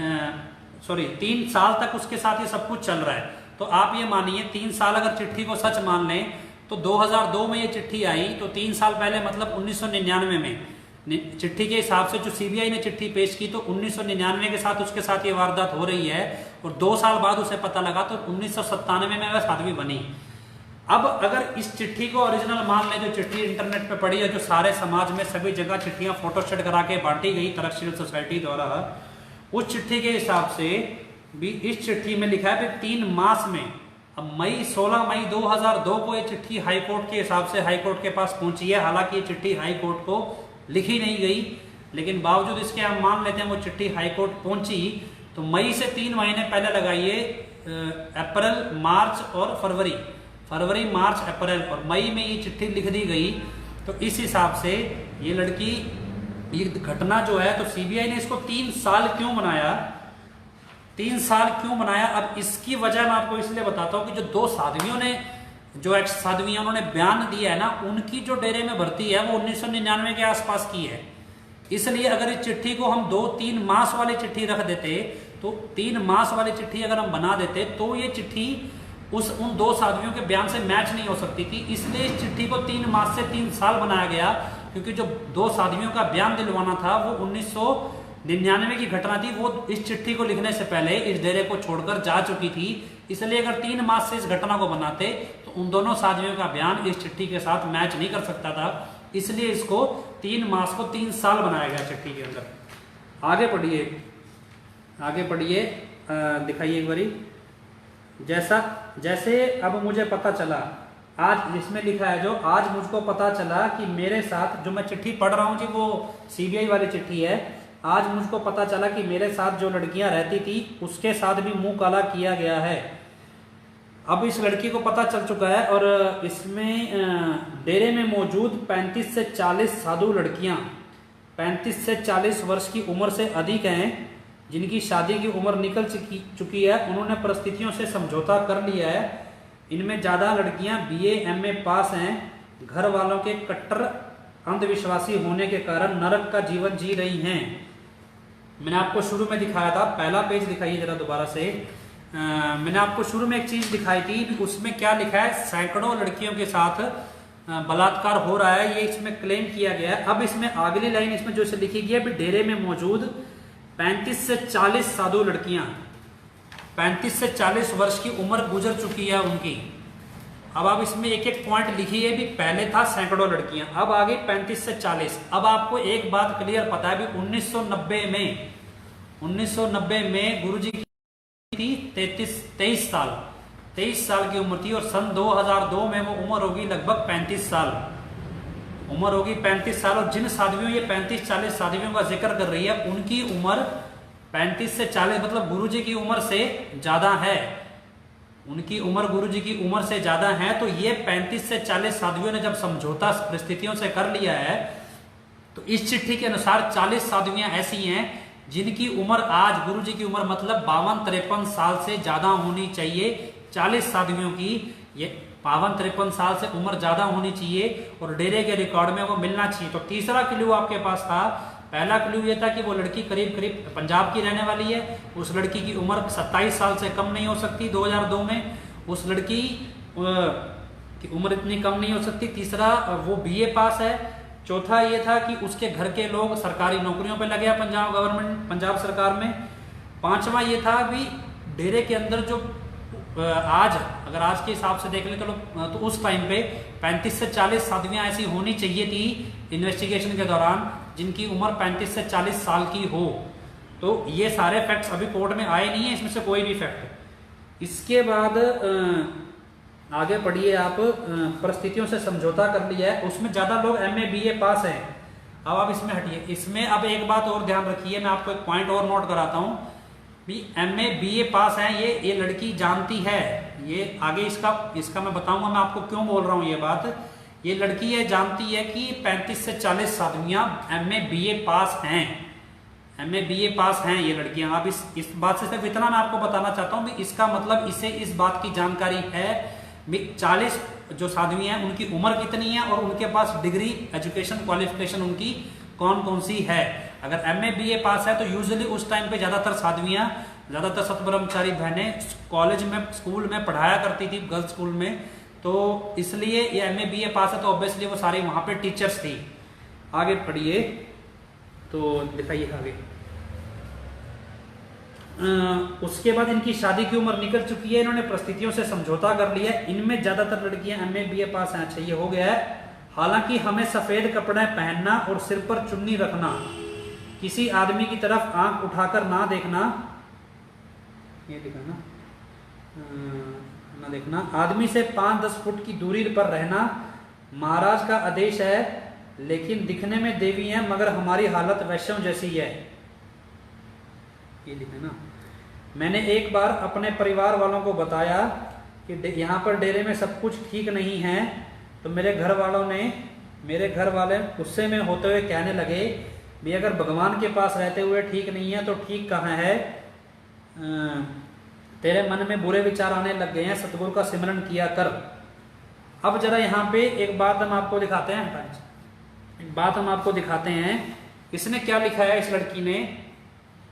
3 साल तक उसके साथ ये सब कुछ चल रहा है। तो आप ये मानिए 3 साल अगर चिट्ठी को सच मान लें तो 2002 में ये चिट्ठी आई, तो 3 साल पहले मतलब 1999 में चिट्ठी के हिसाब से जो सीबीआई ने चिट्ठी पेश की, तो 1999 के साथ उसके साथ ये वारदात हो रही है और 2 साल बाद उसे पता लगा, तो 1997 में वह साध्वी बनी। अब अगर इस चिट्ठी को ओरिजिनल मान लें, जो चिट्ठी इंटरनेट पे पड़ी है, जो सारे समाज में सभी जगह चिट्ठियां फोटोस्टेट करा के बांटी गई तरक्शील सोसाइटी द्वारा, उस चिट्ठी के हिसाब से भी इस चिट्ठी में लिखा है 3 मास में। अब 16 मई 2002 को ये चिट्ठी हाईकोर्ट के हिसाब से हाईकोर्ट के पास पहुंची है। हालांकि ये चिट्ठी हाईकोर्ट को लिखी नहीं गई, लेकिन बावजूद इसके हम मान लेते हैं वो चिट्ठी हाईकोर्ट पहुंची। तो मई से 3 महीने पहले लगाइए, अप्रैल, मार्च और फरवरी, मार्च, अप्रैल और मई में ये चिट्ठी लिख दी गई। तो इस हिसाब से ये लड़की, ये घटना जो है, तो सीबीआई ने इसको 3 साल क्यों बनाया, 3 साल क्यों बनाया? अब इसकी वजह मैं आपको इसलिए बताता हूं कि जो 2 साध्वियों ने, जो एक्स साध्वियां, उन्होंने बयान दिया है ना, उनकी जो डेरे में भर्ती है वो 1999 के आसपास की है। इसलिए अगर इस चिट्ठी को हम 2-3 मास वाली चिट्ठी रख देते, तो 3 मास वाली चिट्ठी अगर हम बना देते, तो ये चिट्ठी उन 2 साध्वियों के बयान से मैच नहीं हो सकती थी। इसलिए इस चिट्ठी को 3 मास से 3 साल बनाया गया, क्योंकि जो 2 साध्वियों का बयान दिलवाना था वो 1999 की घटना थी। वो इस चिट्ठी को लिखने से पहले इस डेरे को छोड़कर जा चुकी थी। इसलिए अगर 3 मास से इस घटना को बनाते तो उन दोनों साध्वियों का बयान इस चिट्ठी के साथ मैच नहीं कर सकता था। इसलिए इसको 3 मास को 3 साल बनाया गया चिट्ठी के अंदर। आगे पढ़िए, दिखाइए एक बारी। जैसे अब मुझे पता चला आज इसमें लिखा है जो, आज मुझको पता चला कि मेरे साथ, जो मैं चिट्ठी पढ़ रहा हूँ जी वो सीबीआई वाली चिट्ठी है। आज मुझको पता चला कि मेरे साथ जो लड़कियां रहती थी उसके साथ भी मुंह काला किया गया है। अब इस लड़की को पता चल चुका है और इसमें डेरे में मौजूद 35 से 40 साधु लड़कियां 35 से 40 वर्ष की उम्र से अधिक हैं, जिनकी शादी की उम्र निकल चुकी है। उन्होंने परिस्थितियों से समझौता कर लिया है। इनमें ज़्यादा लड़कियां बीए एमए पास हैं। घर वालों के कट्टर अंधविश्वासी होने के कारण नरक का जीवन जी रही हैं। मैंने आपको शुरू में दिखाया था, पहला पेज दिखाइए जरा दोबारा से। मैंने आपको शुरू में एक चीज दिखाई थी, उसमें क्या लिखा है, सैकड़ों लड़कियों के साथ बलात्कार हो रहा है, ये इसमें क्लेम किया गया है। अब इसमें अगली लाइन इसमें जो लिखी गई है, डेरे में मौजूद 35 से 40 साधु लड़कियां, 35 से 40 वर्ष की उम्र गुजर चुकी है उनकी। अब आप इसमें एक एक पॉइंट लिखिए भी, पहले था सैकड़ों लड़कियां, अब आ गई 35 से 40। अब आपको एक बात क्लियर पता है भी 1990 में गुरुजी की थी 23 साल की उम्र थी, और सन 2002 में वो उम्र होगी लगभग 35 साल, उम्र होगी 35 साल। और जिन साध्वियों, ये 35-40 साध्वियों का जिक्र कर रही है, उनकी उम्र 35 से 40, मतलब गुरुजी की उम्र से ज्यादा है, उनकी उम्र गुरुजी की उम्र से ज्यादा है। तो ये 35 से 40 साध्वियों ने जब समझौता परिस्थितियों से कर लिया है, तो इस चिट्ठी के अनुसार 40 साध्वियां ऐसी हैं जिनकी उम्र आज गुरुजी की उम्र मतलब 52-53 साल से ज्यादा होनी चाहिए। 40 साध्वियों की ये 52-53 साल से उम्र ज्यादा होनी चाहिए और डेरे के रिकॉर्ड में वो मिलना चाहिए। तो तीसरा क्लू आपके पास था। पहला क्लू ये था कि वो लड़की करीब करीब पंजाब की रहने वाली है, उस लड़की की उम्र 27 साल से कम नहीं हो सकती। 2002 में उस लड़की की उम्र इतनी कम नहीं हो सकती। तीसरा, वो बीए पास है। चौथा ये था कि उसके घर के लोग सरकारी नौकरियों पे लगे हैं पंजाब सरकार में। पांचवा ये था भी डेरे के अंदर जो आज, अगर आज के हिसाब से देख ले तो उस टाइम पे 35 से 40 साध्वियां ऐसी होनी चाहिए थी इन्वेस्टिगेशन के दौरान जिनकी उम्र 35 से 40 साल की हो। तो ये सारे फैक्ट्स अभी कोर्ट में आए नहीं है, इसमें से कोई भी फैक्ट। इसके बाद आगे पढ़िए आप। परिस्थितियों से समझौता कर लिया है, उसमें ज्यादा लोग एमए बीए पास हैं। अब आप इसमें हटिए। इसमें अब एक बात और ध्यान रखिए, मैं आपको एक पॉइंट और नोट कराता हूं भी एमए बीए पास है, ये लड़की जानती है। ये आगे इसका मैं बताऊंगा, मैं आपको क्यों बोल रहा हूं ये बात। ये लड़की ये जानती है कि 35 से 40 साध्वियां एमए बीए पास हैं, एमए बीए पास हैं ये लड़कियां। अब इस बात से सिर्फ इतना मैं आपको बताना चाहता हूं भी इसका मतलब इसे इस बात की जानकारी है 40 जो साध्वी हैं उनकी उम्र कितनी है और उनके पास डिग्री एजुकेशन क्वालिफिकेशन उनकी कौन कौन सी है। अगर एमए बीए पास है तो यूजुअली उस टाइम पे ज्यादातर साध्वियां, ज्यादातर सतब्रह्मचारी बहनें कॉलेज में स्कूल में पढ़ाया करती थी, गर्ल्स स्कूल में, तो इसलिए ये एमए बीए पास है तो ऑब्वियसली वो सारी वहां पे टीचर्स थी। आगे पढ़िए तो दिखाइए आगे। उसके बाद इनकी शादी की उम्र निकल चुकी है, इन्होंने परिस्थितियों से समझौता कर लिया। इनमें ज्यादातर लड़कियां एमए बीए पास हैं। अच्छा ये हो गया है। हालांकि हमें सफेद कपड़े पहनना और सिर पर चुन्नी रखना, किसी आदमी की तरफ आंख उठाकर ना देखना, ये दिखाना ना देखना, आदमी से 5-10 फुट की दूरी पर रहना महाराज का आदेश है। लेकिन दिखने में देवी हैं मगर हमारी हालत वैश्यों जैसी है, ये लिखा ना। मैंने एक बार अपने परिवार वालों को बताया कि यहाँ पर डेरे में सब कुछ ठीक नहीं है, तो मेरे घर वाले गुस्से में होते हुए कहने लगे भी अगर भगवान के पास रहते हुए ठीक नहीं है तो ठीक कहाँ है, तेरे मन में बुरे विचार आने लग गए हैं, सतगुरु का सिमरन किया कर। अब जरा यहाँ पे एक बात हम आपको दिखाते हैं, इसने क्या लिखा है इस लड़की ने,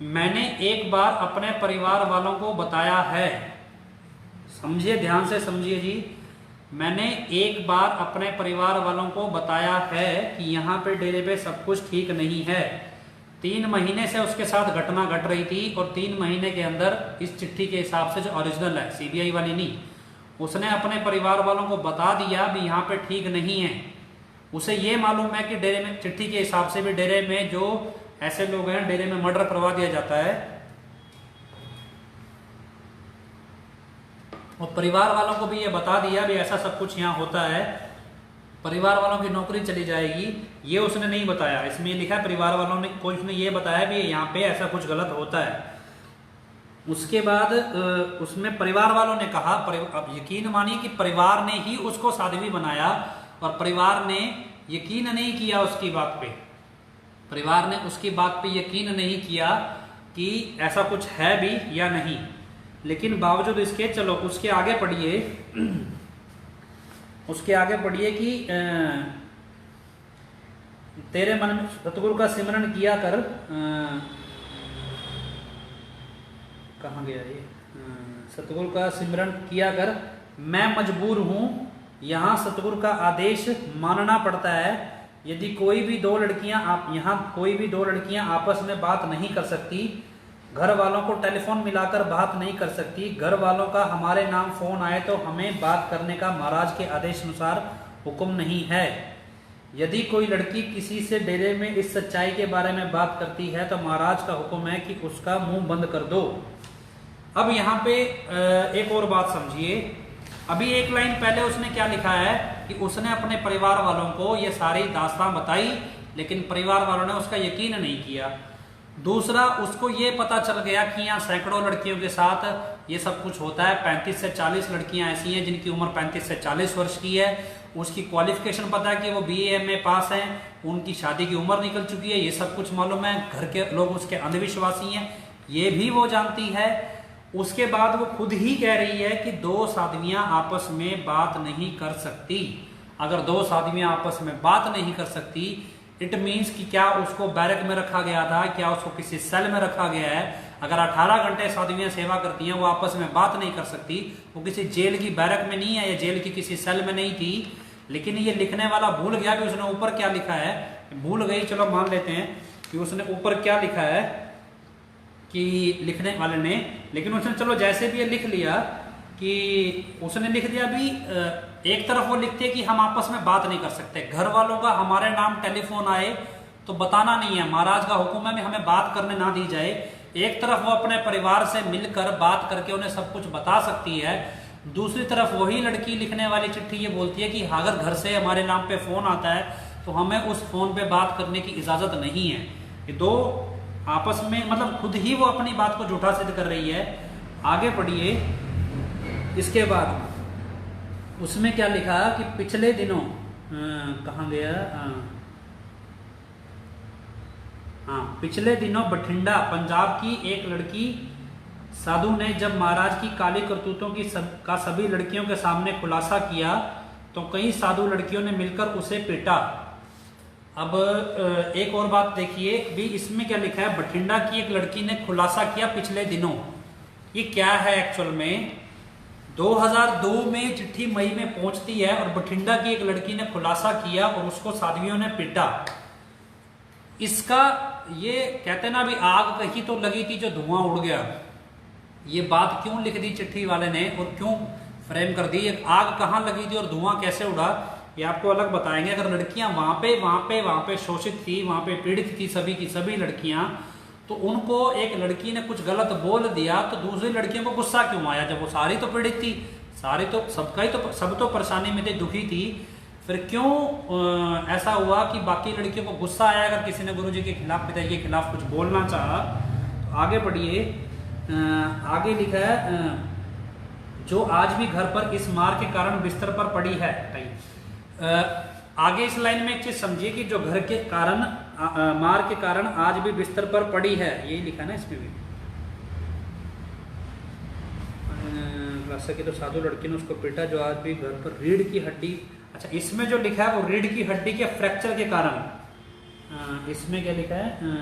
मैंने एक बार अपने परिवार वालों को बताया है। समझिए, ध्यान से समझिए जी। मैंने एक बार अपने परिवार वालों को बताया है कि यहाँ पे डेरे पे सब कुछ ठीक नहीं है। 3 महीने से उसके साथ घटना घट रही थी और 3 महीने के अंदर इस चिट्ठी के हिसाब से जो ओरिजिनल है, सीबीआई वाली नहीं, उसने अपने परिवार वालों को बता दिया भी यहाँ पे ठीक नहीं है। उसे ये मालूम है कि डेरे में, चिट्ठी के हिसाब से भी डेरे में जो ऐसे लोग हैं, डेरे में मर्डर करवा दिया जाता है। और परिवार वालों को भी ये बता दिया भी ऐसा सब कुछ यहाँ होता है, परिवार वालों की नौकरी चली जाएगी, ये उसने नहीं बताया। इसमें लिखा है परिवार वालों ने, कोई उसने ये बताया भी यहाँ पे ऐसा कुछ गलत होता है। उसके बाद उसमें परिवार वालों ने कहा, अब यकीन मानिए कि परिवार ने ही उसको साध्वी बनाया और परिवार ने यकीन नहीं किया उसकी बात पे, परिवार ने उसकी बात पे यकीन नहीं किया कि ऐसा कुछ है भी या नहीं। लेकिन बावजूद इसके, चलो उसके आगे पढ़िए, उसके आगे पढ़िए कि तेरे मन में सतगुरु का सिमरन किया कर, कहाँ गया ये, सतगुरु का सिमरन किया कर, मैं मजबूर हूं यहाँ सतगुरु का आदेश मानना पड़ता है। यदि कोई भी दो लड़कियां यहाँ कोई भी दो लड़कियां आपस में बात नहीं कर सकती, घर वालों को टेलीफोन मिलाकर बात नहीं कर सकती, घर वालों का हमारे नाम फोन आए तो हमें बात करने का महाराज के आदेश अनुसार हुक्म नहीं है। यदि कोई लड़की किसी से डेरे में इस सच्चाई के बारे में बात करती है तो महाराज का हुक्म है कि उसका मुंह बंद कर दो। अब यहाँ पे एक और बात समझिए, अभी एक लाइन पहले उसने क्या लिखा है कि उसने अपने परिवार वालों को ये सारी दास्तान बताई, लेकिन परिवार वालों ने उसका यकीन नहीं किया। दूसरा, उसको ये पता चल गया कि यहाँ सैकड़ों लड़कियों के साथ ये सब कुछ होता है, 35 से 40 लड़कियां ऐसी हैं जिनकी उम्र 35 से 40 वर्ष की है, उसकी क्वालिफिकेशन पता है कि वो BA MA पास हैं, उनकी शादी की उम्र निकल चुकी है, ये सब कुछ मालूम है, घर के लोग उसके अंधविश्वासी हैं, ये भी वो जानती है। उसके बाद वो खुद ही कह रही है कि दो साध्वियां आपस में बात नहीं कर सकती। अगर दो साध्वियां आपस में बात नहीं कर सकती, इट मीन्स कि क्या उसको बैरक में रखा गया था, क्या उसको किसी सेल में रखा गया है। अगर 18 घंटे साध्वियां सेवा करती हैं, वो आपस में बात नहीं कर सकती, वो किसी जेल की बैरक में नहीं है या जेल की किसी सेल में नहीं थी। लेकिन ये लिखने वाला भूल गया कि उसने ऊपर क्या लिखा है, भूल गई, चलो मान लेते हैं कि उसने ऊपर क्या लिखा है कि लिखने वाले ने, लेकिन उसने चलो जैसे भी ये लिख लिया कि उसने लिख दिया भी, एक तरफ वो लिखते हैं कि हम आपस में बात नहीं कर सकते, घर वालों का हमारे नाम टेलीफोन आए तो बताना नहीं है, महाराज का हुक्म है कि हमें बात करने ना दी जाए। एक तरफ वो अपने परिवार से मिलकर बात करके उन्हें सब कुछ बता सकती है, दूसरी तरफ वही लड़की लिखने वाली चिट्ठी ये बोलती है कि अगर घर से हमारे नाम पे फोन आता है तो हमें उस फोन पे बात करने की इजाजत नहीं है। ये दो आपस में, मतलब खुद ही वो अपनी बात को झूठा सिद्ध कर रही है। आगे पढ़िए, इसके बाद उसमें क्या लिखा कि पिछले दिनों, कहाँ गया, हाँ, पिछले दिनों बठिंडा पंजाब की एक लड़की साधु ने जब महाराज की काली करतूतों का सभी लड़कियों के सामने खुलासा किया तो कई साधु लड़कियों ने मिलकर उसे पीटा। अब एक और बात देखिए भी, इसमें क्या लिखा है, बठिंडा की एक लड़की ने खुलासा किया पिछले दिनों। ये क्या है एक्चुअल में, 2002 में चिट्ठी मई में पहुंचती है और बठिंडा की एक लड़की ने खुलासा किया और उसको साध्वियों ने पीटा। इसका ये कहते ना भी आग कहीं तो लगी थी जो धुआं उड़ गया। ये बात क्यों लिख दी चिट्ठी वाले ने और क्यों फ्रेम कर दी, एक आग कहाँ लगी थी और धुआं कैसे उड़ा, ये आपको अलग बताएंगे। अगर लड़कियां वहां पे शोषित थी, वहां पे पीड़ित थी सभी की सभी लड़कियां, तो उनको एक लड़की ने कुछ गलत बोल दिया तो दूसरी लड़कियों को गुस्सा क्यों आया, जब वो सारी तो पीड़ित थी, सारी तो सबका ही तो सब तो परेशानी में थे, दुखी थी, फिर क्यों ऐसा हुआ कि बाकी लड़कियों को गुस्सा आया। अगर किसी ने गुरुजी के खिलाफ, पिताजी के खिलाफ कुछ बोलना चाहा तो आगे बढ़िए, आगे लिखा है, जो आज भी घर पर इस मार के कारण बिस्तर पर पड़ी है। आगे इस लाइन में एक चीज समझिए कि जो घर के कारण मार के कारण आज भी बिस्तर पर पड़ी है, यही लिखा ना इसमें भी, की तो साधु लड़की ने उसको पीटा जो आज भी घर पर रीढ़ की हड्डी, अच्छा इसमें जो लिखा है वो रीढ़ की हड्डी के फ्रैक्चर के कारण, इसमें क्या लिखा है,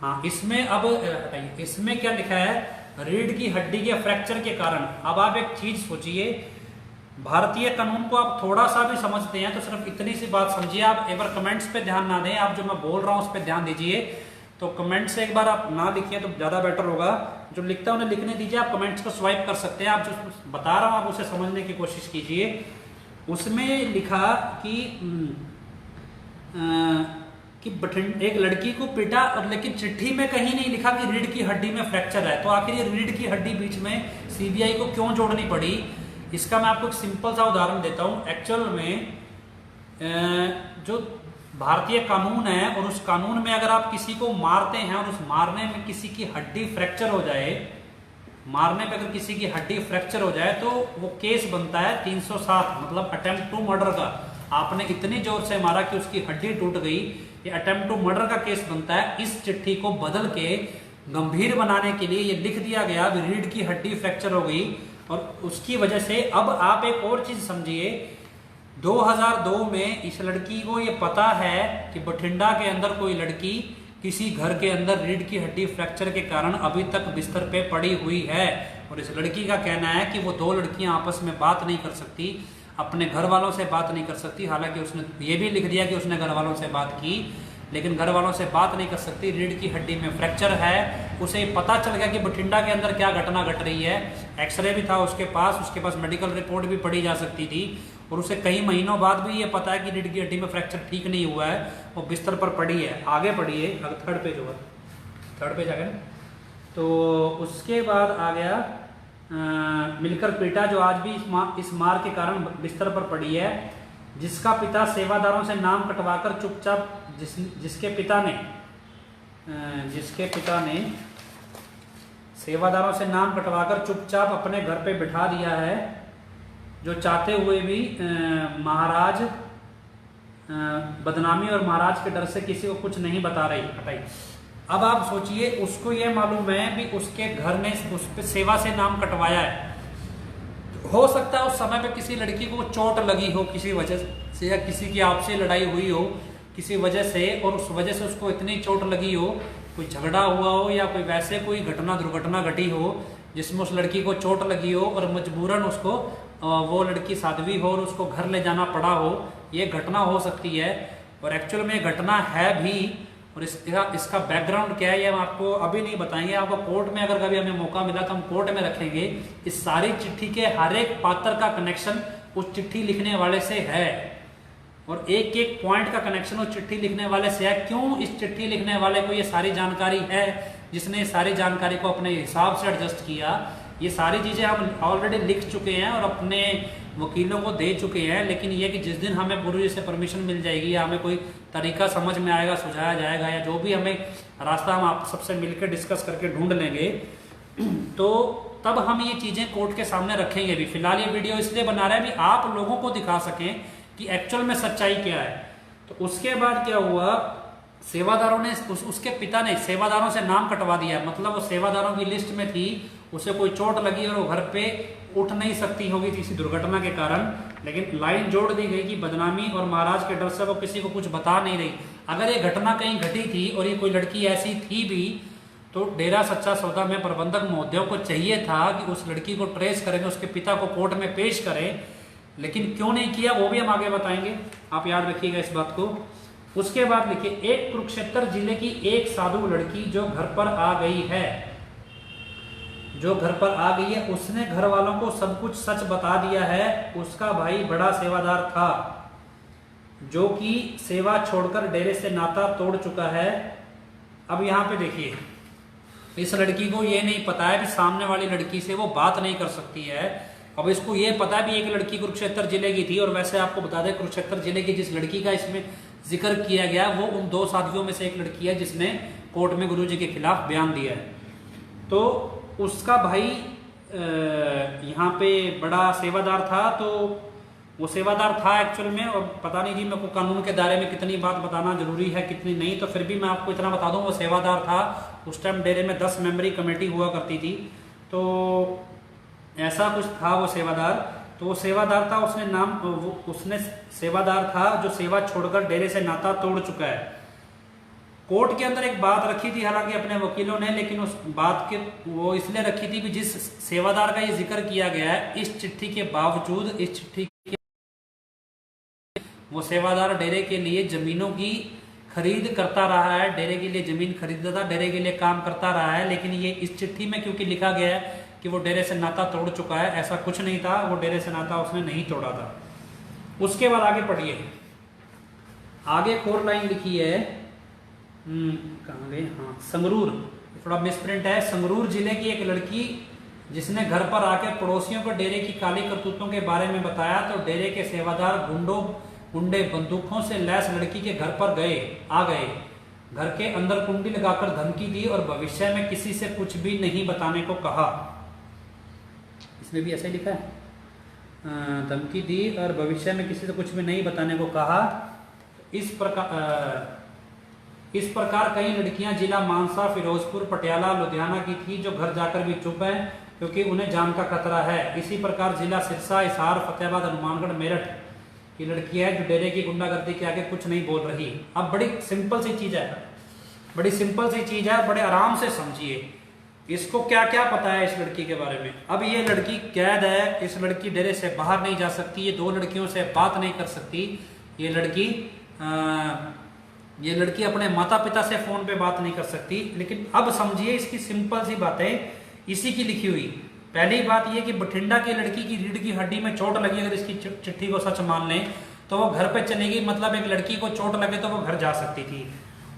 हाँ इसमें, अब इसमें क्या लिखा है, रीढ़ की हड्डी के फ्रैक्चर के कारण। अब आप एक चीज सोचिए, भारतीय कानून को आप थोड़ा सा भी समझते हैं तो सिर्फ इतनी सी बात समझिए। आप एक बार कमेंट्स पे ध्यान ना दें, आप जो मैं बोल रहा हूं उस पर ध्यान दीजिए। तो कमेंट से एक बार आप ना लिखिए तो ज्यादा बेटर होगा, जो लिखता है उन्हें लिखने दीजिए, आप कमेंट्स को स्वाइप कर सकते हैं। आप जो बता रहा हूं आप उसे समझने की कोशिश कीजिए। उसमें लिखा एक लड़की को पीटा, और लेकिन चिट्ठी में कहीं नहीं लिखा कि रीढ़ की हड्डी में फ्रैक्चर है। तो आखिर ये रीढ़ की हड्डी बीच में सीबीआई को क्यों जोड़नी पड़ी? इसका मैं आपको एक सिंपल सा उदाहरण देता हूँ। एक्चुअल में जो भारतीय कानून है, और उस कानून में अगर आप किसी को मारते हैं और उस मारने में किसी की हड्डी फ्रैक्चर हो जाए, मारने पे अगर किसी की हड्डी फ्रैक्चर हो जाए तो वो केस बनता है 307, मतलब अटेम्प्ट टू मर्डर का। आपने इतनी जोर से मारा कि उसकी हड्डी टूट गई, ये अटेम्प्ट टू मर्डर का केस बनता है। इस चिट्ठी को बदल के गंभीर बनाने के लिए ये लिख दिया गया रीढ़ की हड्डी फ्रैक्चर हो गई, और उसकी वजह से अब आप एक और चीज समझिए, 2002 में इस लड़की को ये पता है कि बठिंडा के अंदर कोई लड़की किसी घर के अंदर रीढ़ की हड्डी फ्रैक्चर के कारण अभी तक बिस्तर पे पड़ी हुई है, और इस लड़की का कहना है कि वो 2 लड़कियां आपस में बात नहीं कर सकती, अपने घर वालों से बात नहीं कर सकती। हालांकि उसने ये भी लिख दिया कि उसने घर वालों से बात की, लेकिन घर वालों से बात नहीं कर सकती, रीढ़ की हड्डी में फ्रैक्चर है। उसे पता चल गया कि बठिंडा के अंदर क्या घटना घट रही है, एक्सरे भी था उसके पास मेडिकल रिपोर्ट भी पढ़ी जा सकती थी, और उसे कई महीनों बाद भी ये पता है कि रीढ़ की हड्डी में फ्रैक्चर ठीक नहीं हुआ है, वो बिस्तर पर पड़ी है। आगे पढ़िए, थर्ड पेज होगा, थर्ड पेज आ गया। तो उसके बाद आ गया मिलकर पीटा, जो आज भी इस मार के कारण बिस्तर पर पड़ी है, जिसका पिता सेवादारों से नाम कटवाकर चुपचाप जिसके पिता ने सेवादारों से नाम कटवाकर चुपचाप अपने घर पे बिठा दिया है, जो चाहते हुए भी महाराज बदनामी और महाराज के डर से किसी को कुछ नहीं बता रही। हटाई। अब आप सोचिए, उसको ये मालूम है भी उसके घर ने उस पे सेवा से नाम कटवाया है। हो सकता है उस समय पे किसी लड़की को चोट लगी हो किसी वजह से, या किसी की आपसे लड़ाई हुई हो किसी वजह से, और उस वजह से उसको इतनी चोट लगी हो, कोई झगड़ा हुआ हो, या कोई वैसे कोई दुर्घटना घटी हो जिसमें उस लड़की को चोट लगी हो, और मजबूरन उसको वो लड़की साध्वी हो और उसको घर ले जाना पड़ा हो। ये घटना हो सकती है, और एक्चुअल में घटना है भी। और इसका बैकग्राउंड क्या है ये हम आपको अभी नहीं बताएंगे, आपको कोर्ट में अगर कभी हमें मौका मिला तो हम कोर्ट में रखेंगे। इस सारी चिट्ठी के हर एक पात्र का कनेक्शन उस चिट्ठी लिखने वाले से है, और एक एक पॉइंट का कनेक्शन उस चिट्ठी लिखने वाले से है। क्यों इस चिट्ठी लिखने वाले को ये सारी जानकारी है, जिसने सारी जानकारी को अपने हिसाब से एडजस्ट किया, ये सारी चीजें हम ऑलरेडी लिख चुके हैं और अपने वकीलों को दे चुके हैं। लेकिन ये कि जिस दिन हमें गुरु जी से परमिशन मिल जाएगी, या हमें कोई तरीका समझ में आएगा, सुझाया जाएगा, या जो भी हमें रास्ता हम आप सबसे मिलकर डिस्कस करके ढूंढ लेंगे, तो तब हम ये चीजें कोर्ट के सामने रखेंगे भी। फिलहाल ये वीडियो इसलिए बना रहे हैं भी आप लोगों को दिखा सकें कि एक्चुअल में सच्चाई क्या है। तो उसके बाद क्या हुआ, सेवादारों ने उसके पिता ने सेवादारों से नाम कटवा दिया, मतलब वो सेवादारों की लिस्ट में थी, उसे कोई चोट लगी और वो घर पे उठ नहीं सकती होगी किसी दुर्घटना के कारण, लेकिन लाइन जोड़ दी गई कि बदनामी और महाराज के डर से वो किसी को कुछ बता नहीं रही। अगर ये घटना कहीं घटी थी और ये कोई लड़की ऐसी थी भी, तो डेरा सच्चा सौदा में प्रबंधक महोदय को चाहिए था कि उस लड़की को ट्रेस करेंगे, उसके पिता को कोर्ट में पेश करें, लेकिन क्यों नहीं किया वो भी हम आगे बताएंगे, आप याद रखिएगा इस बात को। उसके बाद लिखिए, एक कुरुक्षेत्र जिले की एक साधु लड़की जो घर पर आ गई है, उसने घर वालों को सब कुछ सच बता दिया है। उसका भाई बड़ा सेवादार था, जो कि सेवा छोड़कर डेरे से नाता तोड़ चुका है। अब यहाँ पे देखिए, इस लड़की को ये नहीं पता है कि सामने वाली लड़की से वो बात नहीं कर सकती है। अब इसको ये पता है भी एक लड़की कुरुक्षेत्र जिले की थी, और वैसे आपको बता दें कुरुक्षेत्र जिले की जिस लड़की का इसमें जिक्र किया गया वो उन 2 साथियों में से एक लड़की है जिसने कोर्ट में गुरुजी के खिलाफ बयान दिया है। तो उसका भाई यहाँ पे बड़ा सेवादार था, तो वो सेवादार था एक्चुअल में, और पता नहीं जी मेरे को कानून के दायरे में कितनी बात बताना जरूरी है कितनी नहीं, तो फिर भी मैं आपको इतना बता दूं, वो सेवादार था। उस टाइम डेरे में 10 मेंबरी कमेटी हुआ करती थी, तो ऐसा कुछ था वो सेवादार। तो वो सेवादार था, उसने सेवादार था जो सेवा छोड़कर डेरे से नाता तोड़ चुका है। कोर्ट के अंदर एक बात रखी थी हालांकि अपने वकीलों ने, लेकिन उस बात के वो इसलिए रखी थी कि जिस सेवादार का ये जिक्र किया गया है, इस चिट्ठी के बावजूद, इस चिट्ठी के वो सेवादार डेरे के लिए जमीनों की खरीद करता रहा है, डेरे के लिए जमीन खरीदता था, डेरे के लिए काम करता रहा है। लेकिन ये इस चिट्ठी में क्योंकि लिखा गया है कि वो डेरे से नाता तोड़ चुका है, ऐसा कुछ नहीं था, वो डेरे से नाता उसने नहीं तोड़ा था। उसके बाद आगे पढ़िए, आगे 4 लाइन लिखी है कहाँ गए, हाँ संगरूर, थोड़ा मिसप्रिंट है। संगरूर जिले की एक लड़की जिसने घर पर आकर पड़ोसियों को डेरे की काली करतूतों के बारे में बताया तो डेरे के सेवादार गुंडे बंदूकों से लैस लड़की के घर पर आ गए। घर के अंदर कुंडी लगाकर धमकी दी और भविष्य में किसी से कुछ भी नहीं बताने को कहा। इसमें भी ऐसा ही लिखा है, धमकी दी और भविष्य में किसी से कुछ भी नहीं बताने को कहा। इस प्रकार कई लड़कियां जिला मानसा, फिरोजपुर, पटियाला, लुधियाना की थी जो घर जाकर भी चुप हैं क्योंकि उन्हें जान का खतरा है। इसी प्रकार जिला सिरसा, हिसार, फतेहाबाद, हनुमानगढ़, मेरठ की लड़की है जो डेरे की गुंडागर्दी के आगे कुछ नहीं बोल रही। अब बड़ी सिंपल सी चीज है, बड़ी सिंपल सी चीज है, बड़े आराम से समझिए इसको क्या क्या पता है इस लड़की के बारे में। अब ये लड़की कैद है, इस लड़की डेरे से बाहर नहीं जा सकती, ये 2 लड़कियों से बात नहीं कर सकती, ये लड़की अपने माता पिता से फोन पे बात नहीं कर सकती। लेकिन अब समझिए इसकी सिंपल सी बातें इसी की लिखी हुई। पहली बात यह कि बठिंडा की लड़की की रीढ़ की हड्डी में चोट लगी, अगर इसकी चिट्ठी को सच मान लें तो वो घर पे चलेगी, मतलब एक लड़की को चोट लगे तो वो घर जा सकती थी।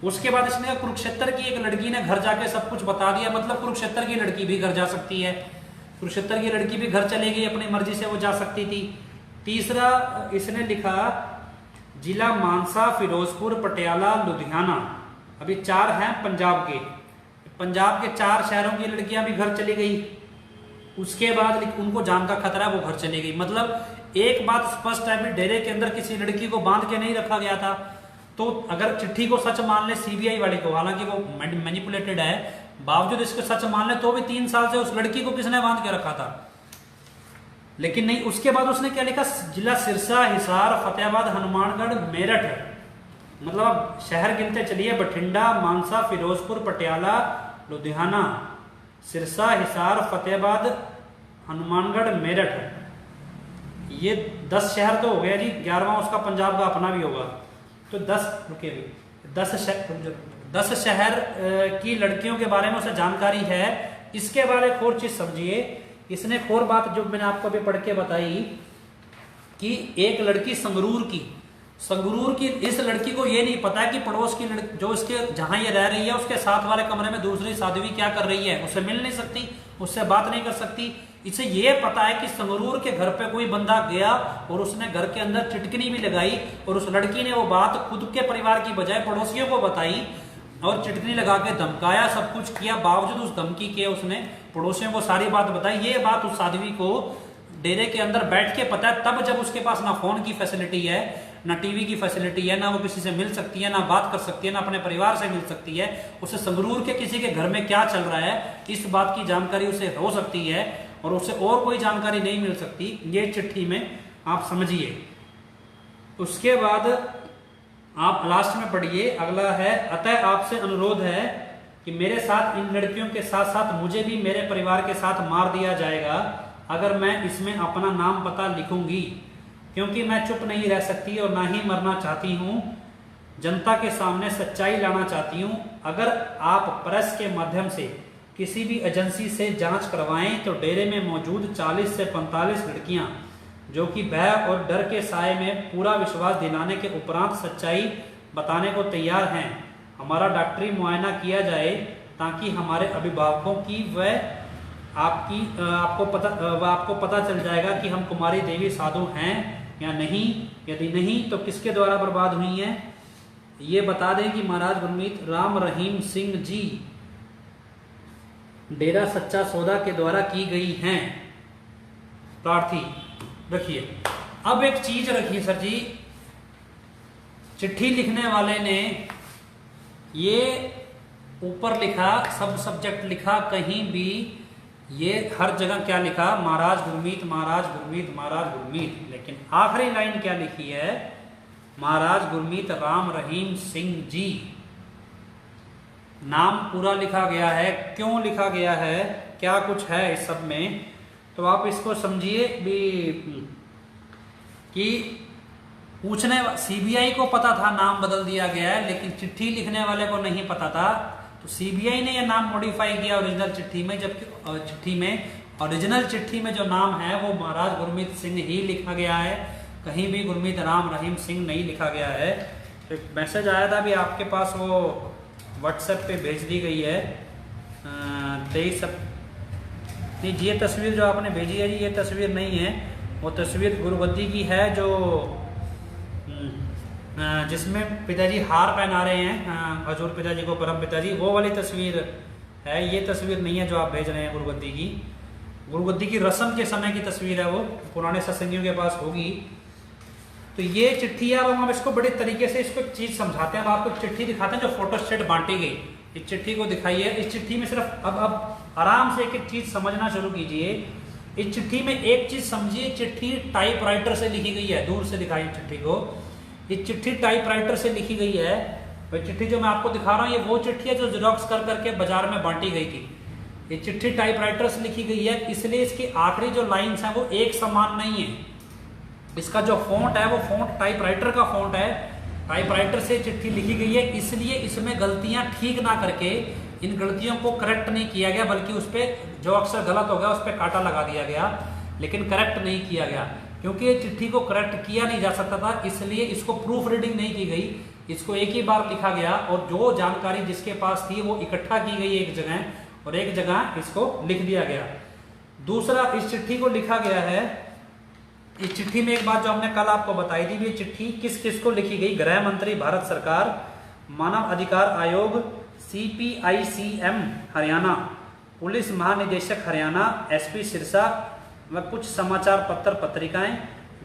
उसके बाद इसने कुरुक्षेत्र की एक लड़की ने घर जाके सब कुछ बता दिया, मतलब कुरुक्षेत्र की लड़की भी घर जा सकती है, कुरुक्षेत्र की लड़की भी घर चलेगी, अपनी मर्जी से वो जा सकती थी। तीसरा इसने लिखा जिला मानसा, फिरोजपुर, पटियाला, लुधियाना, अभी 4 हैं पंजाब के 4 शहरों की लड़कियां भी घर चली गई। उसके बाद उनको जान का खतरा, वो घर चली गई। मतलब एक बात स्पष्ट है, डेरे के अंदर किसी लड़की को बांध के नहीं रखा गया था। तो अगर चिट्ठी को सच मान ले सीबीआई वाले को, हालांकि वो मैनिपुलेटेड है, बावजूद इसको सच मान ले तो भी 3 साल से उस लड़की को किसने बांध के रखा था, लेकिन नहीं। उसके बाद उसने क्या लिखा, जिला सिरसा, हिसार, फतेहाबाद, हनुमानगढ़, मेरठ, मतलब शहर गिनते चलिए, बठिंडा, मानसा, फिरोजपुर, पटियाला, लुधियाना, सिरसा, हिसार, फतेहाबाद, हनुमानगढ़, मेरठ, ये 10 शहर तो हो गया जी। 11वां उसका पंजाब का अपना भी होगा, तो 10 शहर की लड़कियों के बारे में उसे जानकारी है। इसके बारे में एक और चीज समझिए, इसने एक और बात जो मैंने आपको अभी पढ़ के बताई कि एक लड़की संगरूर की इस लड़की को ये नहीं पता कि पड़ोस की जो इसके जहां ये रह रही है उसके साथ वाले कमरे में दूसरी साध्वी क्या कर रही है, उससे मिल नहीं सकती, उससे बात नहीं कर सकती। इसे ये पता है कि संगरूर के घर पे कोई बंदा गया और उसने घर के अंदर चिटकनी भी लगाई और उस लड़की ने वो बात खुद के परिवार की बजाय पड़ोसियों को बताई और चिटकनी लगा के धमकाया, सब कुछ किया। बावजूद उस धमकी के उसने पड़ोसियों को सारी बात बताई। ये बात उस साध्वी को डेरे के अंदर बैठ के पता है, तब जब उसके पास ना फोन की फैसिलिटी है, ना टीवी की फैसिलिटी है, ना वो किसी से मिल सकती है, ना बात कर सकती है, ना अपने परिवार से मिल सकती है। उसे संगरूर के किसी के घर में क्या चल रहा है इस बात की जानकारी उसे हो सकती है और उसे और कोई जानकारी नहीं मिल सकती, ये चिट्ठी में आप समझिए। उसके बाद आप लास्ट में पढ़िए, अगला है, अतः आपसे अनुरोध है कि मेरे साथ इन लड़कियों के साथ साथ मुझे भी मेरे परिवार के साथ मार दिया जाएगा अगर मैं इसमें अपना नाम पता लिखूंगी, क्योंकि मैं चुप नहीं रह सकती और ना ही मरना चाहती हूँ। जनता के सामने सच्चाई लाना चाहती हूँ। अगर आप प्रेस के माध्यम से किसी भी एजेंसी से जांच करवाएं तो डेरे में मौजूद 40 से 45 लड़कियां जो कि भय और डर के साए में पूरा विश्वास दिलाने के उपरांत सच्चाई बताने को तैयार हैं। हमारा डॉक्टरी मुआयना किया जाए ताकि हमारे अभिभावकों की व आपको पता चल जाएगा कि हम कुमारी देवी साधु हैं या नहीं। यदि नहीं तो किसके द्वारा बर्बाद हुई हैं। ये बता दें कि महाराज गुरमीत राम रहीम सिंह जी डेरा सच्चा सौदा के द्वारा की गई हैं। प्रार्थी रखिए। अब एक चीज रखिए सर जी, चिट्ठी लिखने वाले ने ये ऊपर लिखा, सब सब्जेक्ट लिखा, कहीं भी ये हर जगह क्या लिखा, महाराज गुरमीत, महाराज गुरमीत, महाराज गुरमीत, लेकिन आखिरी लाइन क्या लिखी है, महाराज गुरमीत राम रहीम सिंह जी। नाम पूरा लिखा गया है, क्यों लिखा गया है, क्या कुछ है इस सब में, तो आप इसको समझिए भी कि पूछने सीबीआई को पता था नाम बदल दिया गया है, लेकिन चिट्ठी लिखने वाले को नहीं पता था, तो सीबीआई ने यह नाम मॉडिफाई किया ओरिजिनल चिट्ठी में, जबकि ओरिजिनल चिट्ठी में जो नाम है वो महाराज गुरमीत सिंह ही लिखा गया है, कहीं भी गुरमीत राम रहीम सिंह नहीं लिखा गया है। एक मैसेज आया था भी आपके पास, वो व्हाट्सएप पे भेज दी गई है 23 नहीं, ये तस्वीर जो आपने भेजी है जी, ये तस्वीर नहीं है। वो तस्वीर गुरुगद्दी की है जो जिसमें पिताजी हार पहना रहे हैं हजूर पिताजी को, परम पिताजी, वो वाली तस्वीर है। ये तस्वीर नहीं है जो आप भेज रहे हैं गुरुगद्दी की। गुरुगद्दी की रस्म के समय की तस्वीर है, वो पुराने सत्संगियों के पास होगी। तो ये चिट्ठी है। अब हम इसको बड़े तरीके से इसको चीज समझाते हैं। अब आपको चिट्ठी दिखाते हैं जो फोटोस्टेट बांटी गई। इस चिट्ठी को दिखाइए। इस चिट्ठी में सिर्फ अब आराम से एक एक चीज समझना शुरू कीजिए। इस चिट्ठी में एक चीज समझिए, चिट्ठी टाइपराइटर से लिखी गई है। दूर से दिखाइए चिट्ठी को। ये चिट्ठी टाइपराइटर से लिखी गई है। वह चिट्ठी जो मैं आपको दिखा रहा हूँ, ये वो चिट्ठी है जो जेरॉक्स कर करके बाजार में बांटी गई थी। ये चिट्ठी टाइपराइटर से लिखी गई है, इसलिए इसकी आखिरी जो लाइन्स हैं वो एक समान नहीं है। इसका जो फॉन्ट है वो फॉन्ट टाइपराइटर का फॉन्ट है। टाइपराइटर से चिट्ठी लिखी गई है, इसलिए इसमें गलतियां ठीक ना करके इन गलतियों को करेक्ट नहीं किया गया, बल्कि उस पर जो अक्षर गलत हो गया उस पर कांटा लगा दिया गया, लेकिन करेक्ट नहीं किया गया। क्योंकि ये चिट्ठी को करेक्ट किया नहीं जा सकता था, इसलिए इसको प्रूफ रीडिंग नहीं की गई। इसको एक ही बार लिखा गया और जो जानकारी जिसके पास थी वो इकट्ठा की गई एक जगह, और एक जगह इसको लिख दिया गया। दूसरा, इस चिट्ठी को लिखा गया है। इस चिट्ठी में एक बात जो हमने कल आपको बताई थी, ये चिट्ठी किस किस को लिखी गई? गृह मंत्री भारत सरकार, मानव अधिकार आयोग, CPICM हरियाणा, पुलिस महानिदेशक हरियाणा, SP सिरसा व कुछ समाचार पत्र पत्रिकाएं,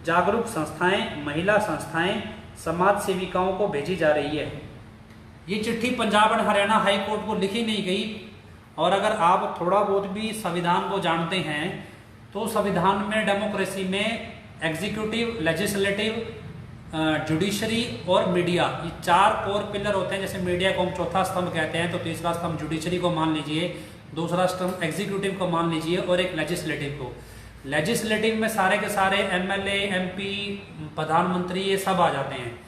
जागरूक संस्थाएं, महिला संस्थाएं, समाज सेविकाओं को भेजी जा रही है। ये चिट्ठी Punjab and Haryana high court को लिखी नहीं गई। और अगर आप थोड़ा बहुत भी संविधान को जानते हैं तो संविधान में डेमोक्रेसी में एग्जीक्यूटिव, लेजिस्लेटिव, जुडिशरी और मीडिया, ये 4 कोर पिलर होते हैं। जैसे मीडिया को हम चौथा स्तंभ कहते हैं, तो तीसरा स्तंभ जुडिशरी को मान लीजिए, दूसरा स्तंभ एग्जीक्यूटिव को मान लीजिए और एक लेजिस्लेटिव को। लेजिस्लेटिव में सारे के सारे MLA, MP, प्रधानमंत्री, ये सब आ जाते हैं।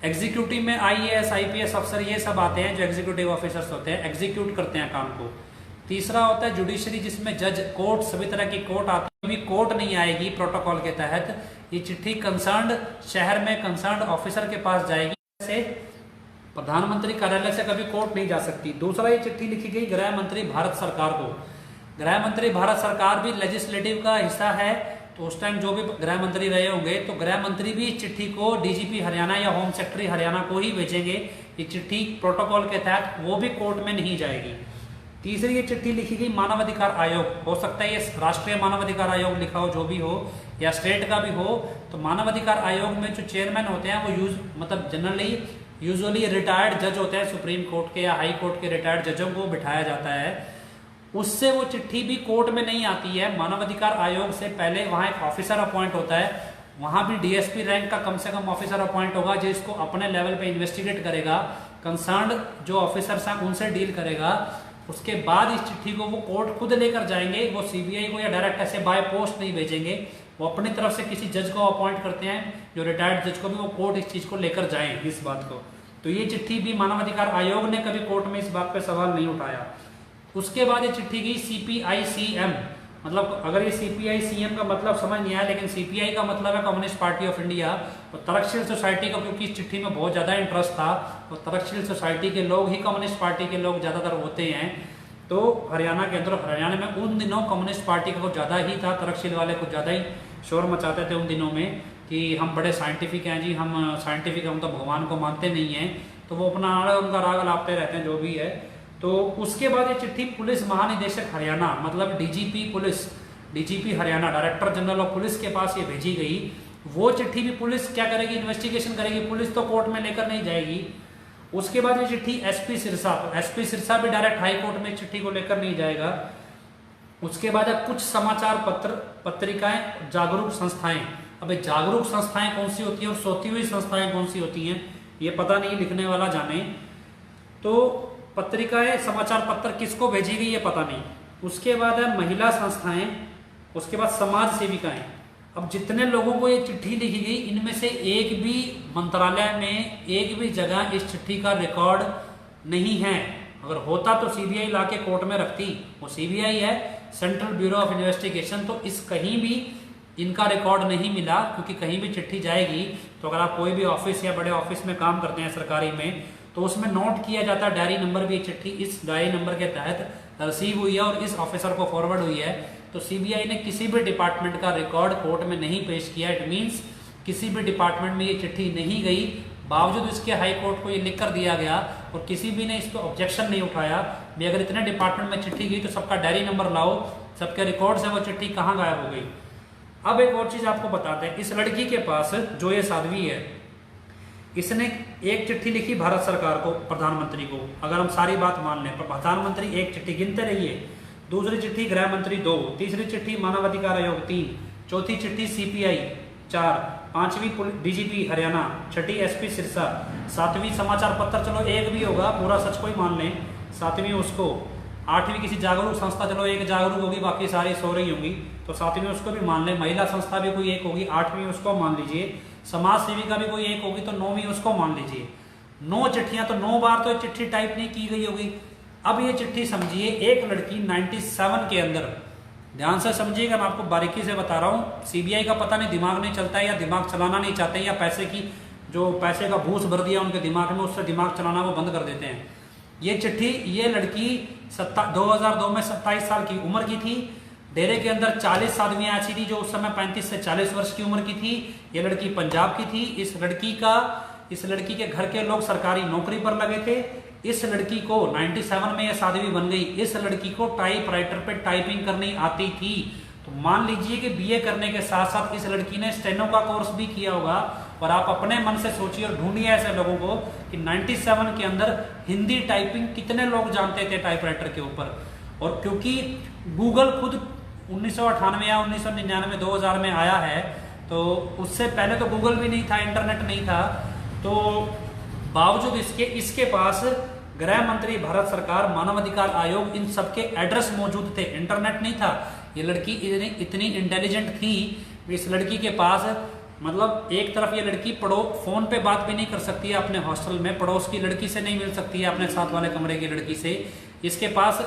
एग्जीक्यूटिव में IAS, IPS अफसर, ये सब आते हैं जो एग्जीक्यूटिव ऑफिसर्स होते हैं, एग्जीक्यूट करते हैं काम को। तीसरा होता है जुडिशरी, जिसमें जज, कोर्ट, सभी तरह की कोर्ट आती है। अभी कोर्ट नहीं आएगी प्रोटोकॉल के तहत। ये चिट्ठी कंसर्न्ड शहर में कंसर्न्ड ऑफिसर के पास जाएगी। से प्रधानमंत्री कार्यालय से कभी कोर्ट नहीं जा सकती। दूसरा, ये चिट्ठी लिखी गई गृह मंत्री भारत सरकार को। गृह मंत्री भारत सरकार भी लेजिस्लेटिव का हिस्सा है, तो उस टाइम जो भी गृह मंत्री रहे होंगे तो गृह मंत्री भी इस चिट्ठी को DGP हरियाणा या होम सेक्रेटरी हरियाणा को ही भेजेंगे। ये चिट्ठी प्रोटोकॉल के तहत वो भी कोर्ट में नहीं जाएगी। तीसरी, ये चिट्ठी लिखी गई मानव अधिकार आयोग। हो सकता है ये राष्ट्रीय मानव अधिकार आयोग लिखा हो, जो भी हो, या स्टेट का भी हो। तो मानव अधिकार आयोग में जो चेयरमैन होते हैं वो जनरली यूजुअली रिटायर्ड जज होते हैं। सुप्रीम कोर्ट के या हाई कोर्ट के रिटायर्ड जजों को बिठाया जाता है। उससे वो चिट्ठी भी कोर्ट में नहीं आती है। मानव अधिकार आयोग से पहले वहां एक ऑफिसर अपॉइंट होता है, वहां भी DSP रैंक का कम से कम ऑफिसर अपॉइंट होगा, जो इसको अपने लेवल पे इन्वेस्टिगेट करेगा, कंसर्न्ड जो ऑफिसर्स हैं उनसे डील करेगा। उसके बाद इस चिट्ठी को वो कोर्ट खुद लेकर जाएंगे। वो CBI को या डायरेक्ट ऐसे बाय पोस्ट नहीं भेजेंगे, वो अपनी तरफ से किसी जज को अपॉइंट करते हैं, जो रिटायर्ड जज को भी वो कोर्ट इस चीज को लेकर जाएं इस बात को। तो ये चिट्ठी भी मानव अधिकार आयोग ने कभी कोर्ट में इस बात पे सवाल नहीं उठाया। उसके बाद ये चिट्ठी गई CPICM, मतलब अगर ये CPICM का मतलब समझ नहीं आया, लेकिन CPI का मतलब है कम्युनिस्ट पार्टी ऑफ इंडिया। और तक्षशिल सोसाइटी का, क्योंकि इस चिट्ठी में बहुत ज़्यादा इंटरेस्ट था, और तक्षशिल सोसाइटी के लोग ही कम्युनिस्ट पार्टी के लोग ज़्यादातर होते हैं। तो हरियाणा के अंदर, हरियाणा में उन दिनों कम्युनिस्ट पार्टी का कुछ ज़्यादा ही था, तक्षशिल वाले कुछ ज़्यादा ही शोर मचाते थे उन दिनों में कि हम बड़े साइंटिफिक हैं जी, हम साइंटिफिक, हम तो भगवान को मानते नहीं हैं। तो वो अपना उनका राग लापते रहते हैं, जो भी है। तो उसके बाद ये चिट्ठी पुलिस महानिदेशक हरियाणा, मतलब DGP police, DGP Haryana, director general of police के पास ये भेजी गई। वो चिट्ठी भी पुलिस क्या करेगी? इन्वेस्टिगेशन करेगी। पुलिस तो कोर्ट में लेकर नहीं जाएगी। उसके बाद ये चिट्ठी SP सिरसा, तो SP सिरसा भी डायरेक्ट हाई कोर्ट में चिट्ठी को लेकर नहीं जाएगा। उसके बाद कुछ समाचार पत्र पत्रिकाएं, जागरूक संस्थाएं। अब जागरूक संस्थाएं कौन सी होती है और सोती हुई संस्थाएं कौन सी होती हैं, ये पता नहीं, लिखने वाला जाने। तो पत्रिकाएं, समाचार पत्र किसको भेजी गई ये पता नहीं। उसके बाद है महिला संस्थाएं, उसके बाद समाज सेविकाएं। अब जितने लोगों को ये चिट्ठी लिखी गई, इनमें से एक भी मंत्रालय में एक भी जगह इस चिट्ठी का रिकॉर्ड नहीं है। अगर होता तो CBI ला के कोर्ट में रखती। वो CBI है, सेंट्रल ब्यूरो ऑफ इन्वेस्टिगेशन। तो इस कहीं भी इनका रिकॉर्ड नहीं मिला, क्योंकि कहीं भी चिट्ठी जाएगी तो अगर आप कोई भी ऑफिस या बड़े ऑफिस में काम करते हैं सरकारी में, तो उसमें नोट किया जाता है डायरी नंबर भी, चिट्ठी इस डायरी नंबर के तहत रिसीव हुई है और इस ऑफिसर को फॉरवर्ड हुई है। तो सीबीआई ने किसी भी डिपार्टमेंट का रिकॉर्ड कोर्ट में नहीं पेश किया। इट मीन्स किसी भी डिपार्टमेंट में ये चिट्ठी नहीं गई, बावजूद इसके हाई कोर्ट को ये लिख कर दिया गया और किसी भी ने इस पर ऑब्जेक्शन नहीं उठाया भी अगर इतने डिपार्टमेंट में चिट्ठी गई तो सबका डायरी नंबर लाओ, सबके रिकॉर्ड से वो चिट्ठी कहाँ गायब हो गई। अब एक और चीज आपको बताते हैं, इस लड़की के पास जो ये साध्वी है, इसने एक चिट्ठी लिखी भारत सरकार को, प्रधानमंत्री को, अगर हम सारी बात मान लें, प्रधानमंत्री एक चिट्ठी, गिनते रहिए, दूसरी चिट्ठी गृह मंत्री 2, तीसरी चिट्ठी मानवाधिकार आयोग 3, चौथी चिट्ठी सीपीआई 4, पांचवी डीजीपी हरियाणा, छठी एसपी सिरसा, सातवीं समाचार पत्र, चलो एक भी होगा, पूरा सच को ही मान लें, सातवीं उसको, आठवीं किसी जागरूक संस्था, चलो एक जागरूक होगी, बाकी सारी सो रही होंगी, तो सातवीं उसको भी मान लें, महिला संस्था भी कोई एक होगी, आठवीं उसको मान लीजिए, समाज सेवी का भी कोई एक होगी, तो 9वीं उसको मान लीजिए। 9 चिट्ठियां, तो 9 बार तो चिट्ठी टाइप नहीं की गई होगी। अब ये चिट्ठी समझिए, एक लड़की 97 के अंदर, ध्यान से समझिएगा, मैं आपको बारीकी से बता रहा हूँ, सीबीआई का पता नहीं दिमाग नहीं चलता है या दिमाग चलाना नहीं चाहते या पैसे की जो पैसे का भूस भर दिया उनके दिमाग में, उससे दिमाग चलाना वो बंद कर देते हैं। ये चिट्ठी, ये लड़की 2002 में 27 साल की उम्र की थी, डेरे के अंदर 40 साध्वियां ऐसी थी जो उस समय 35 से 40 वर्ष की उम्र की थी। ये लड़की पंजाब की थी। इस लड़की के घर के लोग सरकारी नौकरी पर लगे थे। इस लड़की को 97 में यह साध्वी बन गई। इस लड़की को टाइपराइटर पे टाइपिंग करनी आती थी। तो मान लीजिए कि बीए करने के साथ साथ इस लड़की ने स्टेनो का कोर्स भी किया होगा। और आप अपने मन से सोचिए और ढूंढिए ऐसे लोगों को कि 97 के अंदर हिंदी टाइपिंग कितने लोग जानते थे टाइपराइटर के ऊपर। और क्योंकि गूगल खुद 1998 या 1999 2000 में आया है, तो उससे पहले तो गूगल भी नहीं था, इंटरनेट नहीं था। तो बावजूद इसके पास गृह मंत्री, भारत सरकार, मानवाधिकार आयोग, इन सबके एड्रेस मौजूद थे। इंटरनेट नहीं था। ये लड़की इतनी इंटेलिजेंट थी, इस लड़की के पास, मतलब एक तरफ ये लड़की फोन पे बात भी नहीं कर सकती है अपने हॉस्टल में, पड़ोस की लड़की से नहीं मिल सकती है, अपने साथ वाले कमरे की लड़की से। इसके पास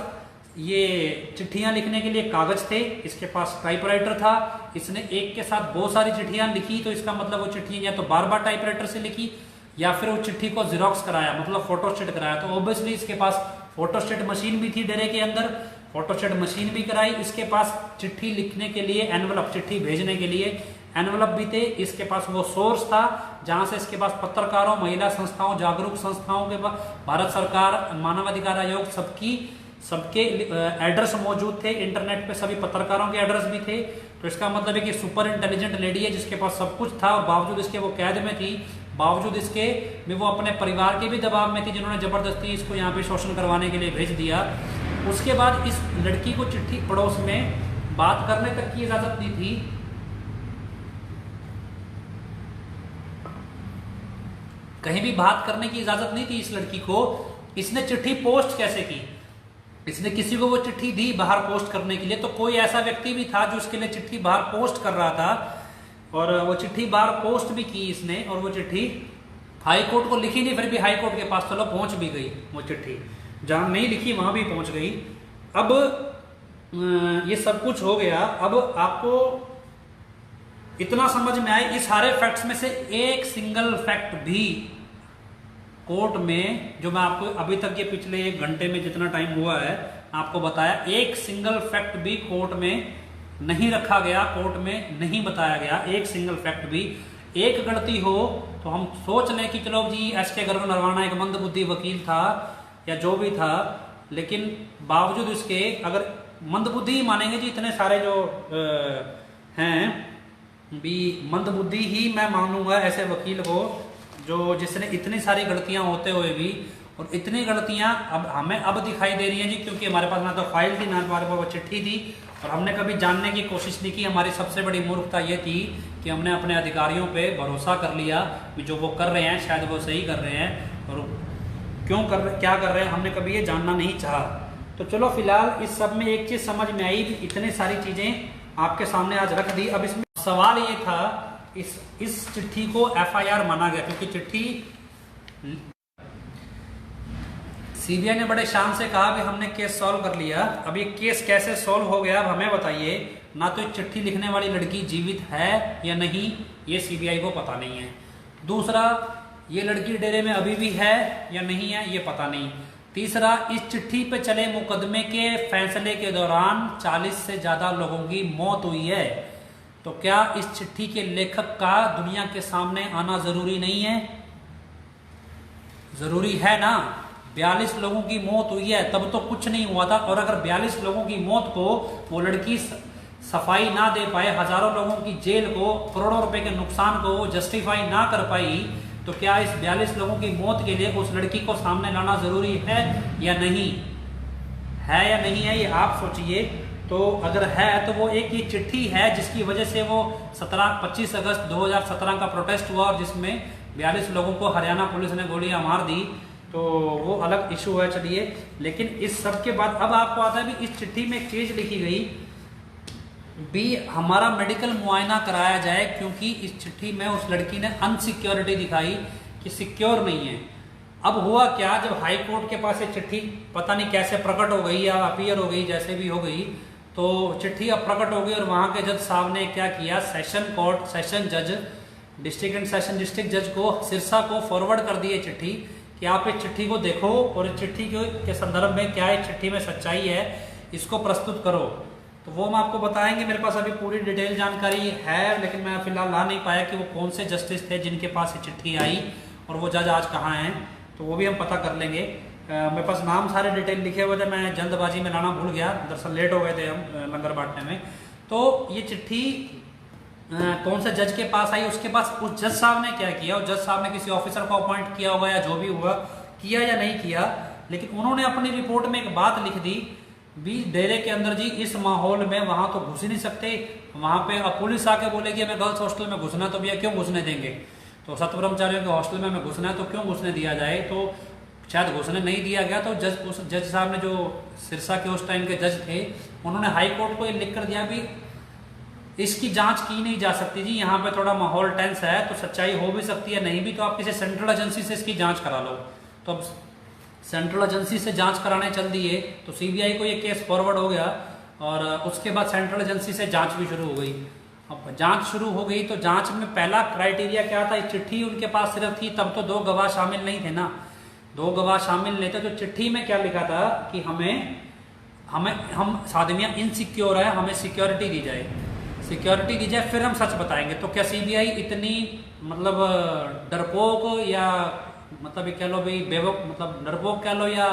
ये चिट्ठियां लिखने के लिए कागज थे, इसके पास टाइपराइटर था। इसने एक के साथ बहुत सारी चिट्ठियां लिखी, तो इसका मतलब वो चिट्ठियां या तो बार बार टाइपराइटर से लिखी या फिर वो चिट्ठी को जिरोक्स कराया, मतलब फोटोस्टेट कराया। तो ऑब्वियसली इसके पास फोटोस्टेट मशीन भी थी डेरे के अंदर, फोटोस्टेट मशीन भी कराई। इसके पास चिट्ठी लिखने के लिए एनवलप, चिट्ठी भेजने के लिए एनवलप भी थे। इसके पास वो सोर्स था जहां से इसके पास पत्रकारों, महिला संस्थाओं, जागरूक संस्थाओं के पास, भारत सरकार, मानवाधिकार आयोग, सबके एड्रेस मौजूद थे। इंटरनेट पे सभी पत्रकारों के एड्रेस भी थे। तो इसका मतलब है कि सुपर इंटेलिजेंट लेडी है जिसके पास सब कुछ था, और बावजूद इसके वो कैद में थी, बावजूद इसके में वो अपने परिवार के भी दबाव में थी, जिन्होंने जबरदस्ती इसको यहाँ पे शोषण करवाने के लिए भेज दिया। उसके बाद इस लड़की को चिट्ठी पड़ोस में बात करने तक की इजाजत नहीं थी। कहीं भी बात करने की इजाजत नहीं थी इस लड़की को। इसने चिट्ठी पोस्ट कैसे की? इसने किसी को वो चिट्ठी दी बाहर पोस्ट करने के लिए, तो कोई ऐसा व्यक्ति भी था जो उसके लिए चिट्ठी बाहर पोस्ट कर रहा था, और वो चिट्ठी बाहर पोस्ट भी की इसने। और वो चिट्ठी हाई कोर्ट को लिखी नहीं, फिर भी हाई कोर्ट के पास चलो पहुंच भी गई वो चिट्ठी, जहां नहीं लिखी वहां भी पहुंच गई। अब ये सब कुछ हो गया। अब आपको इतना समझ में आए, इस सारे फैक्ट्स में से एक सिंगल फैक्ट भी कोर्ट में, जो मैं आपको अभी तक ये पिछले 1 घंटे में जितना टाइम हुआ है आपको बताया, एक सिंगल फैक्ट भी कोर्ट में नहीं रखा गया, कोर्ट में नहीं बताया गया। एक सिंगल फैक्ट भी, एक गलती हो तो हम सोच लें कि चलो जी एसके गर्ग नरवाना एक मंदबुद्धि वकील था या जो भी था, लेकिन बावजूद इसके, अगर मंदबुद्धि ही मानेंगे जी, इतने सारे जो हैं भी मंदबुद्धि ही मैं मानूंगा ऐसे वकील को जो जिसने इतनी सारी गलतियां होते हुए भी, और इतनी गलतियां अब हमें अब दिखाई दे रही हैं जी, क्योंकि हमारे पास ना तो फाइल थी, ना हमारे पास वो चिट्ठी थी, और हमने कभी जानने की कोशिश नहीं की। हमारी सबसे बड़ी मूर्खता ये थी कि हमने अपने अधिकारियों पे भरोसा कर लिया कि जो वो कर रहे हैं शायद वो सही कर रहे हैं, और क्या कर रहे हैं हमने कभी ये जानना नहीं चाहा। तो चलो फिलहाल इस सब में एक चीज समझ में आई, इतनी सारी चीजें आपके सामने आज रख दी। अब इसमें सवाल ये था, इस चिट्ठी को एफआईआर माना गया क्योंकि चिट्ठी, सीबीआई ने बड़े शान से कहा भी हमने केस सॉल्व कर लिया। अब ये केस कैसे सॉल्व हो गया, अब हमें बताइए। ना तो चिट्ठी लिखने वाली लड़की जीवित है या नहीं, ये सीबीआई को पता नहीं है। दूसरा, ये लड़की डेरे में अभी भी है या नहीं है ये पता नहीं। तीसरा, इस चिट्ठी पे चले मुकदमे के फैसले के दौरान 40 से ज्यादा लोगों की मौत हुई है। तो क्या इस चिट्ठी के लेखक का दुनिया के सामने आना जरूरी नहीं है? जरूरी है ना। 42 लोगों की मौत हुई है, तब तो कुछ नहीं हुआ था। और अगर 42 लोगों की मौत को वो लड़की सफाई ना दे पाए, हजारों लोगों की जेल को, करोड़ों रुपए के नुकसान को जस्टिफाई ना कर पाई, तो क्या इस 42 लोगों की मौत के लिए उस लड़की को सामने लाना जरूरी है या नहीं है? या नहीं है, ये आप सोचिए। तो अगर है तो वो एक ये चिट्ठी है जिसकी वजह से वो 25 अगस्त 2017 का प्रोटेस्ट हुआ और जिसमें 42 लोगों को हरियाणा पुलिस ने गोलियां मार दी, तो वो अलग इशू है। चलिए, लेकिन इस सब के बाद अब आपको आता है भी इस चिट्ठी में एक चीज लिखी गई भी हमारा मेडिकल मुआयना कराया जाए, क्योंकि इस चिट्ठी में उस लड़की ने अनसिक्योरिटी दिखाई कि सिक्योर नहीं है। अब हुआ क्या, जब हाई कोर्ट के पास ये चिट्ठी पता नहीं कैसे प्रकट हो गई या अपीयर हो गई, जैसे भी हो गई, तो चिट्ठी अब प्रकट हो गई और वहां के जज साहब ने क्या किया, सेशन जज, डिस्ट्रिक्ट एंड सेशन डिस्ट्रिक्ट जज को, सिरसा को फॉरवर्ड कर दिए चिट्ठी कि आप इस चिट्ठी को देखो और इस चिट्ठी के संदर्भ में क्या इस चिट्ठी में सच्चाई है, इसको प्रस्तुत करो। तो वो हम आपको बताएंगे। मेरे पास अभी पूरी डिटेल जानकारी है, लेकिन मैं फिलहाल ला नहीं पाया कि वो कौन से जस्टिस थे जिनके पास ये चिट्ठी आई और वो जज आज कहाँ हैं, तो वो भी हम पता कर लेंगे। मेरे पास नाम सारे डिटेल लिखे हुए थे, मैं जल्दबाजी में लाना भूल गया, दरअसल लेट हो गए थे हम लंगर बांटने में। तो ये चिट्ठी कौन से जज के पास आई, उसके पास उस जज साहब ने क्या किया, उस जज साहब ने किसी ऑफिसर को अपॉइंट किया होगा या जो भी हुआ, किया या नहीं किया, लेकिन उन्होंने अपनी रिपोर्ट में एक बात लिख दी भी डेरे के अंदर जी इस माहौल में वहां तो घुस ही नहीं सकते, वहां पे अब पुलिस आके बोलेगी हमें गर्ल्स हॉस्टल में घुसना, तो भैया क्यों घुसने देंगे, तो सत ब्रह्मचारियों के हॉस्टल में हमें घुसना है तो क्यों घुसने दिया जाए। तो शायद घुसने नहीं दिया गया, तो उस जज साहब ने, जो सिरसा के उस टाइम के जज थे, उन्होंने हाई कोर्ट को ये लिख कर दिया भी इसकी जांच की नहीं जा सकती जी, यहाँ पे थोड़ा माहौल टेंस है, तो सच्चाई हो भी सकती है, नहीं भी तो आप किसी सेंट्रल एजेंसी से इसकी जांच करा लो। तो अब सेंट्रल एजेंसी से जांच कराने चल दिए, तो सीबीआई को ये केस फॉरवर्ड हो गया और उसके बाद सेंट्रल एजेंसी से जांच भी शुरू हो गई। अब जांच शुरू हो गई तो जांच में पहला क्राइटेरिया क्या था, चिट्ठी उनके पास सिर्फ थी, तब तो 2 गवाह शामिल नहीं थे ना, 2 गवाह शामिल नहीं थे। तो चिट्ठी में क्या लिखा था कि हम आदमियां इनसिक्योर है, हमें सिक्योरिटी दी जाए, सिक्योरिटी दी जाए फिर हम सच बताएंगे। तो क्या सीबीआई इतनी मतलब डरपोक या मतलब ये कह लो भाई बेवक, मतलब डरपोक कह लो, या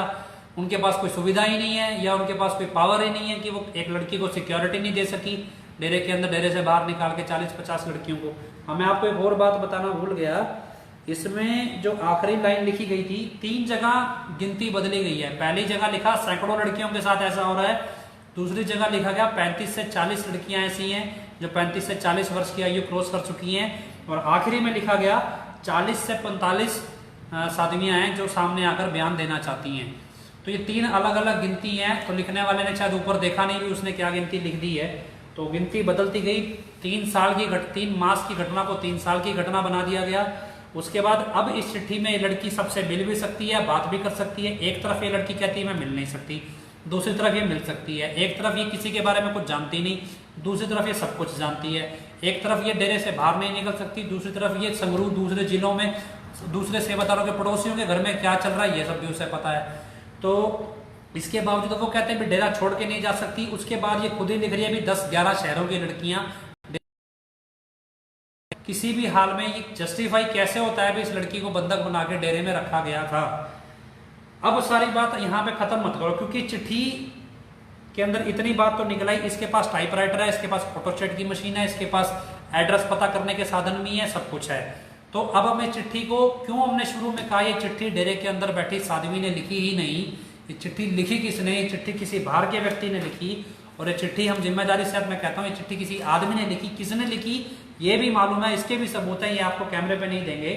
उनके पास कोई सुविधा ही नहीं है या उनके पास कोई पावर ही नहीं है कि वो एक लड़की को सिक्योरिटी नहीं दे सकी डेरे के अंदर, डेरे से बाहर निकाल के 40-50 लड़कियों को। हाँ, मैं आपको एक और बात बताना भूल गया, इसमें जो आखिरी लाइन लिखी गई थी, 3 जगह गिनती बदली गई है। पहली जगह लिखा सैकड़ों लड़कियों के साथ ऐसा हो रहा है, दूसरी जगह लिखा गया 35 से 40 लड़कियां ऐसी हैं जो 35 से 40 वर्ष की आयु क्रॉस कर चुकी हैं, और आखिरी में लिखा गया 40 से 45 साधवियां हैं जो सामने आकर बयान देना चाहती हैं। तो ये 3 अलग अलग गिनती हैं, तो लिखने वाले ने शायद ऊपर देखा नहीं भी उसने क्या गिनती लिख दी है, तो गिनती बदलती गई। 3 मास की घटना को 3 साल की घटना बना दिया गया। उसके बाद अब इस चिट्ठी में ये लड़की सबसे मिल भी सकती है, बात भी कर सकती है। एक तरफ ये लड़की कहती है मैं मिल नहीं सकती, दूसरी तरफ ये मिल सकती है। एक तरफ ये किसी के बारे में कुछ जानती नहीं, दूसरी तरफ ये सब कुछ जानती है। एक तरफ ये डेरे से बाहर नहीं निकल सकती, दूसरी तरफ ये संगरूर दूसरे जिलों में दूसरे सेवादारों के पड़ोसियों के घर में क्या चल रहा है ये सब भी उसे पता है। तो इसके बावजूद वो कहते हैं भी डेरा छोड़ के नहीं जा सकती। उसके बाद ये खुद ही लिख रही है भी 10-11 शहरों की लड़कियां, किसी भी हाल में ये जस्टिफाई कैसे होता है भी इस लड़की को बंधक बना के डेरे में रखा गया था। अब सारी बात यहाँ पे खत्म मत करो, क्योंकि चिट्ठी के अंदर इतनी बात तो निकल आई, इसके पास टाइपराइटर है, इसके पास फोटोस्टेट की मशीन है, इसके पास एड्रेस पता करने के साधन भी है, सब कुछ है। तो अब हमें चिट्ठी को क्यों, हमने शुरू में कहा ये चिट्ठी डेरे के अंदर बैठी साध्वी ने लिखी ही नहीं, ये चिट्ठी लिखी किसने, ये चिट्ठी किसी बाहर के व्यक्ति ने लिखी, और ये चिट्ठी हम जिम्मेदारी से मैं कहता हूँ ये चिट्ठी किसी आदमी ने लिखी। किसने लिखी ये भी मालूम है, इसके भी सबूत है, ये आपको कैमरे पे नहीं देंगे।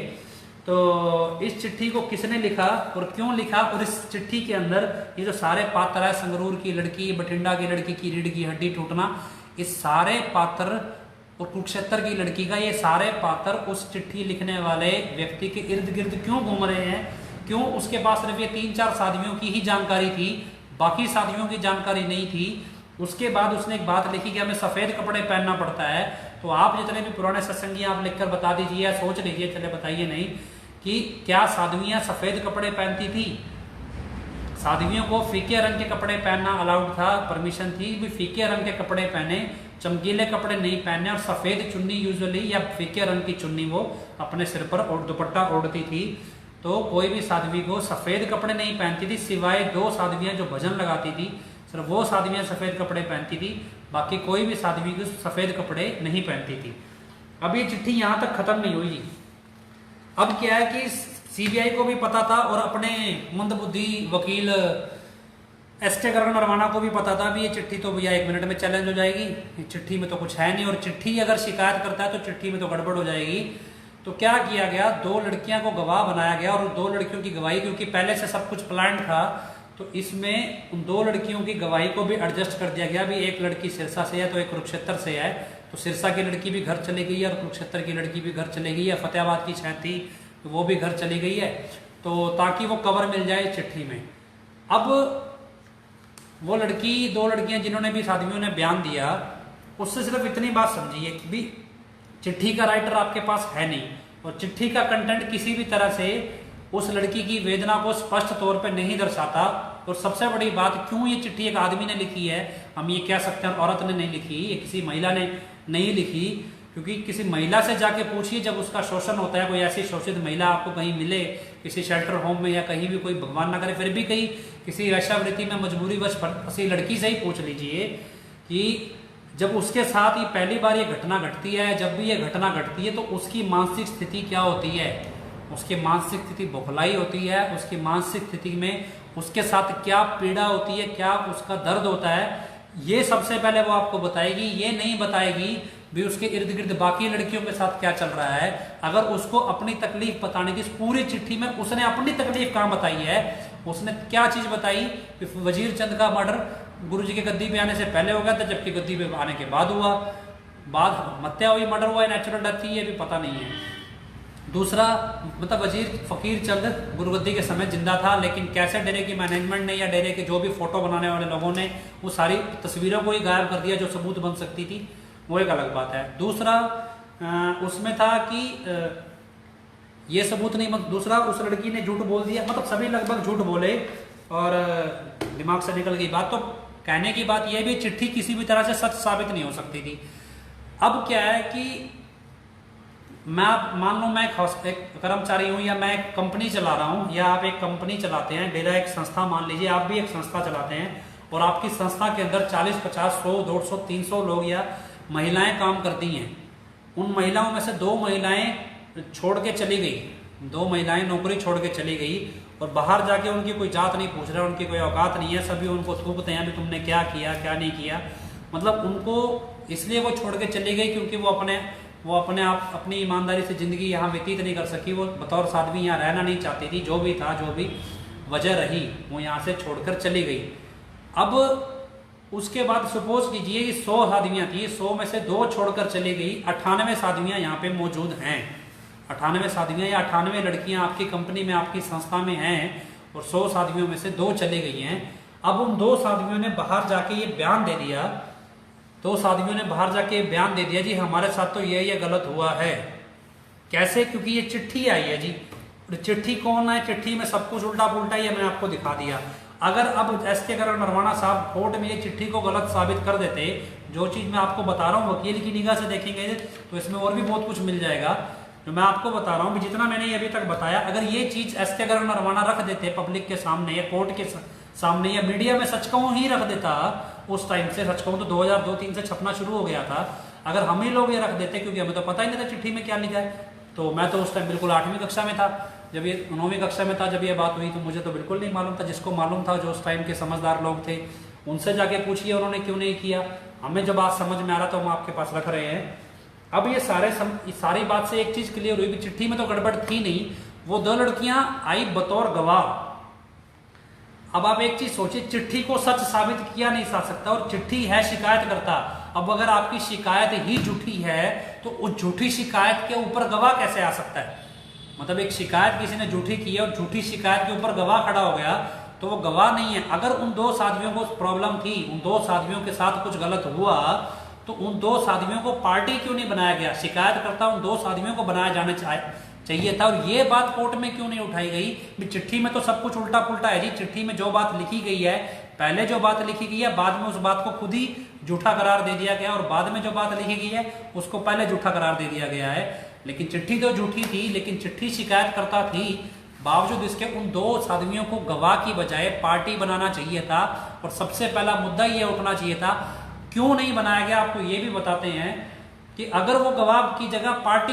तो इस चिट्ठी को किसने लिखा और क्यों लिखा, और इस चिट्ठी के अंदर ये जो सारे पात्र है, संगरूर की लड़की, बठिंडा की लड़की की रीढ़ की हड्डी टूटना, इस सारे पात्र और कुरुक्षेत्र की लड़की का, ये सारे पात्र उस चिट्ठी लिखने वाले व्यक्ति के इर्द गिर्द क्यों घूम रहे हैं, क्यों उसके पास सिर्फ ये 3-4 साधवियों की ही जानकारी थी, बाकी साधवियों की जानकारी नहीं थी। उसके बाद उसने एक बात लिखी कि हमें सफेद कपड़े पहनना पड़ता है। तो आप जितने भी पुराने सत्संगी आप लिखकर बता दीजिए या सोच लीजिए, चले बताइए नहीं कि क्या साध्वियां सफेद कपड़े पहनती थी। साध्वियों को फीके रंग के कपड़े पहनना अलाउड था, परमिशन थी भी फीके रंग के कपड़े पहने, चमकीले कपड़े नहीं पहने, और सफेद चुन्नी यूजुअली या फीके रंग की चुन्नी वो अपने सिर पर और दुपट्टा ओढ़ती थी। तो कोई भी साध्वी को सफेद कपड़े नहीं पहनती थी, सिवाय 2 साध्वियां जो भजन लगाती थी, सिर्फ वो साध्वियां सफेद कपड़े पहनती थी, बाकी कोई भी साध्वी को सफेद कपड़े नहीं पहनती थी। अब ये चिट्ठी यहां तक खत्म नहीं हुई। अब क्या है कि सीबीआई को भी पता था और अपने मंदबुद्धि वकील एसके गर्ग नरवाना को भी पता था भी ये चिट्ठी तो भैया 1 मिनट में चैलेंज हो जाएगी, चिट्ठी में तो कुछ है नहीं, और चिट्ठी अगर शिकायत करता है तो चिट्ठी में तो गड़बड़ हो जाएगी। तो क्या किया गया, 2 लड़कियां को गवाह बनाया गया, और 2 लड़कियों की गवाही, क्योंकि पहले से सब कुछ प्लान था, तो इसमें उन 2 लड़कियों की गवाही को भी एडजस्ट कर दिया गया। भी एक लड़की सिरसा से है तो एक कुरुक्षेत्र से है, तो सिरसा की लड़की भी घर चली गई है और कुरुक्षेत्र की लड़की भी घर चली गई है, फतेहाबाद की शायद थी तो वो भी घर चली गई है, तो ताकि वो कवर मिल जाए चिट्ठी में। अब वो लड़की 2 लड़कियां जिन्होंने भी साध्वियों ने बयान दिया, उससे सिर्फ इतनी बात समझिए कि भी चिट्ठी का राइटर आपके पास है नहीं, और चिट्ठी का कंटेंट किसी भी तरह से उस लड़की की वेदना को स्पष्ट तौर पे नहीं दर्शाता। और सबसे बड़ी बात, क्यों ये चिट्ठी एक आदमी ने लिखी है, हम ये कह सकते हैं औरत ने नहीं लिखी, ये किसी महिला ने नहीं लिखी, क्योंकि किसी महिला से जाके पूछिए जब उसका शोषण होता है, कोई ऐसी शोषित महिला आपको कहीं मिले किसी शेल्टर होम में या कहीं भी, कोई भगवान ना करे फिर भी कहीं किसी वेश्यावृत्ति में मजबूरीवश फंसी लड़की से ही पूछ लीजिए कि जब उसके साथ ये पहली बार ये घटना घटती है, जब भी ये घटना घटती है तो उसकी मानसिक स्थिति क्या होती है, उसकी मानसिक स्थिति बौखलाई होती है, उसकी मानसिक स्थिति में उसके साथ क्या पीड़ा होती है, क्या उसका दर्द होता है, ये सबसे पहले वो आपको बताएगी। ये नहीं बताएगी भी उसके इर्द गिर्द बाकी लड़कियों के साथ क्या चल रहा है। अगर उसको अपनी तकलीफ बताने की, पूरी चिट्ठी में उसने अपनी तकलीफ कहाँ बताई है, उसने क्या चीज बताई कि वजीर चंद का मर्डर गुरुजी के गद्दी पे आने से पहले हो गया था, जबकि गद्दी पे आने के बाद हुआ, बाद हत्या हुई, मर्डर हुआ, नेचुरल डेथ थी, ये भी पता नहीं है। दूसरा, मतलब वजीर फकीर चंद गुरुगद्दी के समय जिंदा था, लेकिन कैसे डेरे की मैनेजमेंट ने या डेरे के जो भी फोटो बनाने वाले लोगों ने वो सारी तस्वीरों को ही गायब कर दिया जो सबूत बन सकती थी, वो एक अलग बात है। दूसरा उसमें था कि ये सबूत नहीं, दूसरा उस लड़की ने झूठ बोल दिया, मतलब सभी लगभग झूठ बोले और दिमाग से निकल गई बात। तो कहने की बात यह भी, चिट्ठी किसी भी तरह से सच साबित नहीं हो सकती थी। अब क्या है कि मैं मान लो मैं एक कर्मचारी हूं या मैं एक कंपनी चला रहा हूं, या आप एक कंपनी चलाते हैं, डेरा एक संस्था मान लीजिए, आप भी एक संस्था चलाते हैं और आपकी संस्था के अंदर 40, 50, 100, 150, 300 लोग या महिलाएं काम करती हैं। उन महिलाओं में से 2 महिलाएं छोड़ के चली गई, 2 महिलाएं नौकरी छोड़ के चली गई और बाहर जाके उनकी कोई जात नहीं पूछ रहा, उनकी कोई औकात नहीं है, सभी उनको थूकते हैं भी तुमने क्या किया क्या नहीं किया। मतलब उनको इसलिए वो छोड़ के चली गई क्योंकि वो अपने आप अपनी ईमानदारी से जिंदगी यहाँ व्यतीत नहीं कर सकी, वो बतौर साध्वी यहाँ रहना नहीं चाहती थी, जो भी था, जो भी वजह रही, वो यहाँ से छोड़कर चली गई। अब उसके बाद सपोज कीजिए कि 100 साध्वियां थी, 100 में से 2 छोड़कर चली गई, 98 साध्वियां यहाँ पे मौजूद हैं। 98 साध्वियां या 98 लड़कियां आपकी कंपनी में, आपकी संस्था में हैं और 100 साध्वियों में से 2 चली गई हैं। अब उन 2 साध्वियों ने बाहर जाके ये बयान दे दिया, 2 साध्वियों ने बाहर जाके बयान दे दिया जी हमारे साथ तो ये गलत हुआ है। कैसे? क्योंकि ये चिट्ठी आई है जी। चिट्ठी कौन है? चिट्ठी में सब कुछ उल्टा पुल्टा ही है, मैंने आपको दिखा दिया। अगर अब एसके गर्ग नरवाना साहब कोर्ट में ये चिट्ठी को गलत साबित कर देते, जो चीज मैं आपको बता रहा हूँ वकील की निगाह से देखेंगे तो इसमें और भी बहुत कुछ मिल जाएगा। जो मैं आपको बता रहा हूँ, जितना मैंने अभी तक बताया, अगर ये चीज एसके गर्ग नरवाना रख देते पब्लिक के सामने या कोर्ट के सामने या मीडिया में, सच कहूं ही रख देता, उस टाइम से सच कहूं तो 2002-3 से छपना शुरू हो गया था। अगर हम ही लोग ये रख देते, क्योंकि हमें तो पता ही नहीं था चिट्ठी में क्या लिखा है, तो मैं तो उस टाइम बिल्कुल 8वीं कक्षा में था, जब ये 9वीं कक्षा में था जब ये बात हुई, तो मुझे तो बिल्कुल नहीं मालूम था। जिसको मालूम था, जो उस टाइम के समझदार लोग थे, उनसे जाके पूछिए उन्होंने क्यों नहीं किया। हमें जो बात समझ में आ रहा था हम आपके पास रख रहे हैं। अब ये सारी बात से एक चीज क्लियर हुई कि चिट्ठी में तो गड़बड़ थी नहीं, वो 2 लड़कियां आई बतौर गवाह। अब आप एक चीज सोचिए, चिट्ठी को सच साबित किया नहीं जा सकता और चिट्ठी है शिकायत करता। अब अगर आपकी शिकायत ही झूठी है तो उस झूठी शिकायत के ऊपर गवाह कैसे आ सकता है? मतलब एक शिकायत किसी ने झूठी की है और झूठी शिकायत के ऊपर गवाह खड़ा हो गया तो वो गवाह नहीं है। अगर उन 2 साध्वियों को प्रॉब्लम थी, उन 2 साध्वियों के साथ कुछ गलत हुआ, तो उन 2 साध्वियों को पार्टी क्यों नहीं बनाया गया? शिकायत करता उन 2 साध्वियों को बनाया जाना चाहिए था। और ये बात कोर्ट में क्यों नहीं उठाई गई कि चिट्ठी में तो सब कुछ उल्टा पुल्टा है जी, चिट्ठी में जो बात लिखी गई है, पहले जो बात लिखी गई है बाद में उस बात को खुद ही झूठा करार दे दिया गया, और बाद में जो बात लिखी गई है उसको पहले झूठा करार दे दिया गया है। लेकिन चिट्ठी तो झूठी थी, लेकिन चिट्ठी शिकायत करता थी, बावजूद इसके उन दो आदमियों को गवाह की बजाय पार्टी बनाना चाहिए था। और सबसे पहला मुद्दा ये उठना चाहिए था, क्यों नहीं बनाया गया, आपको ये भी बताते हैं कि अगर वो गवाह की जगह पार्टी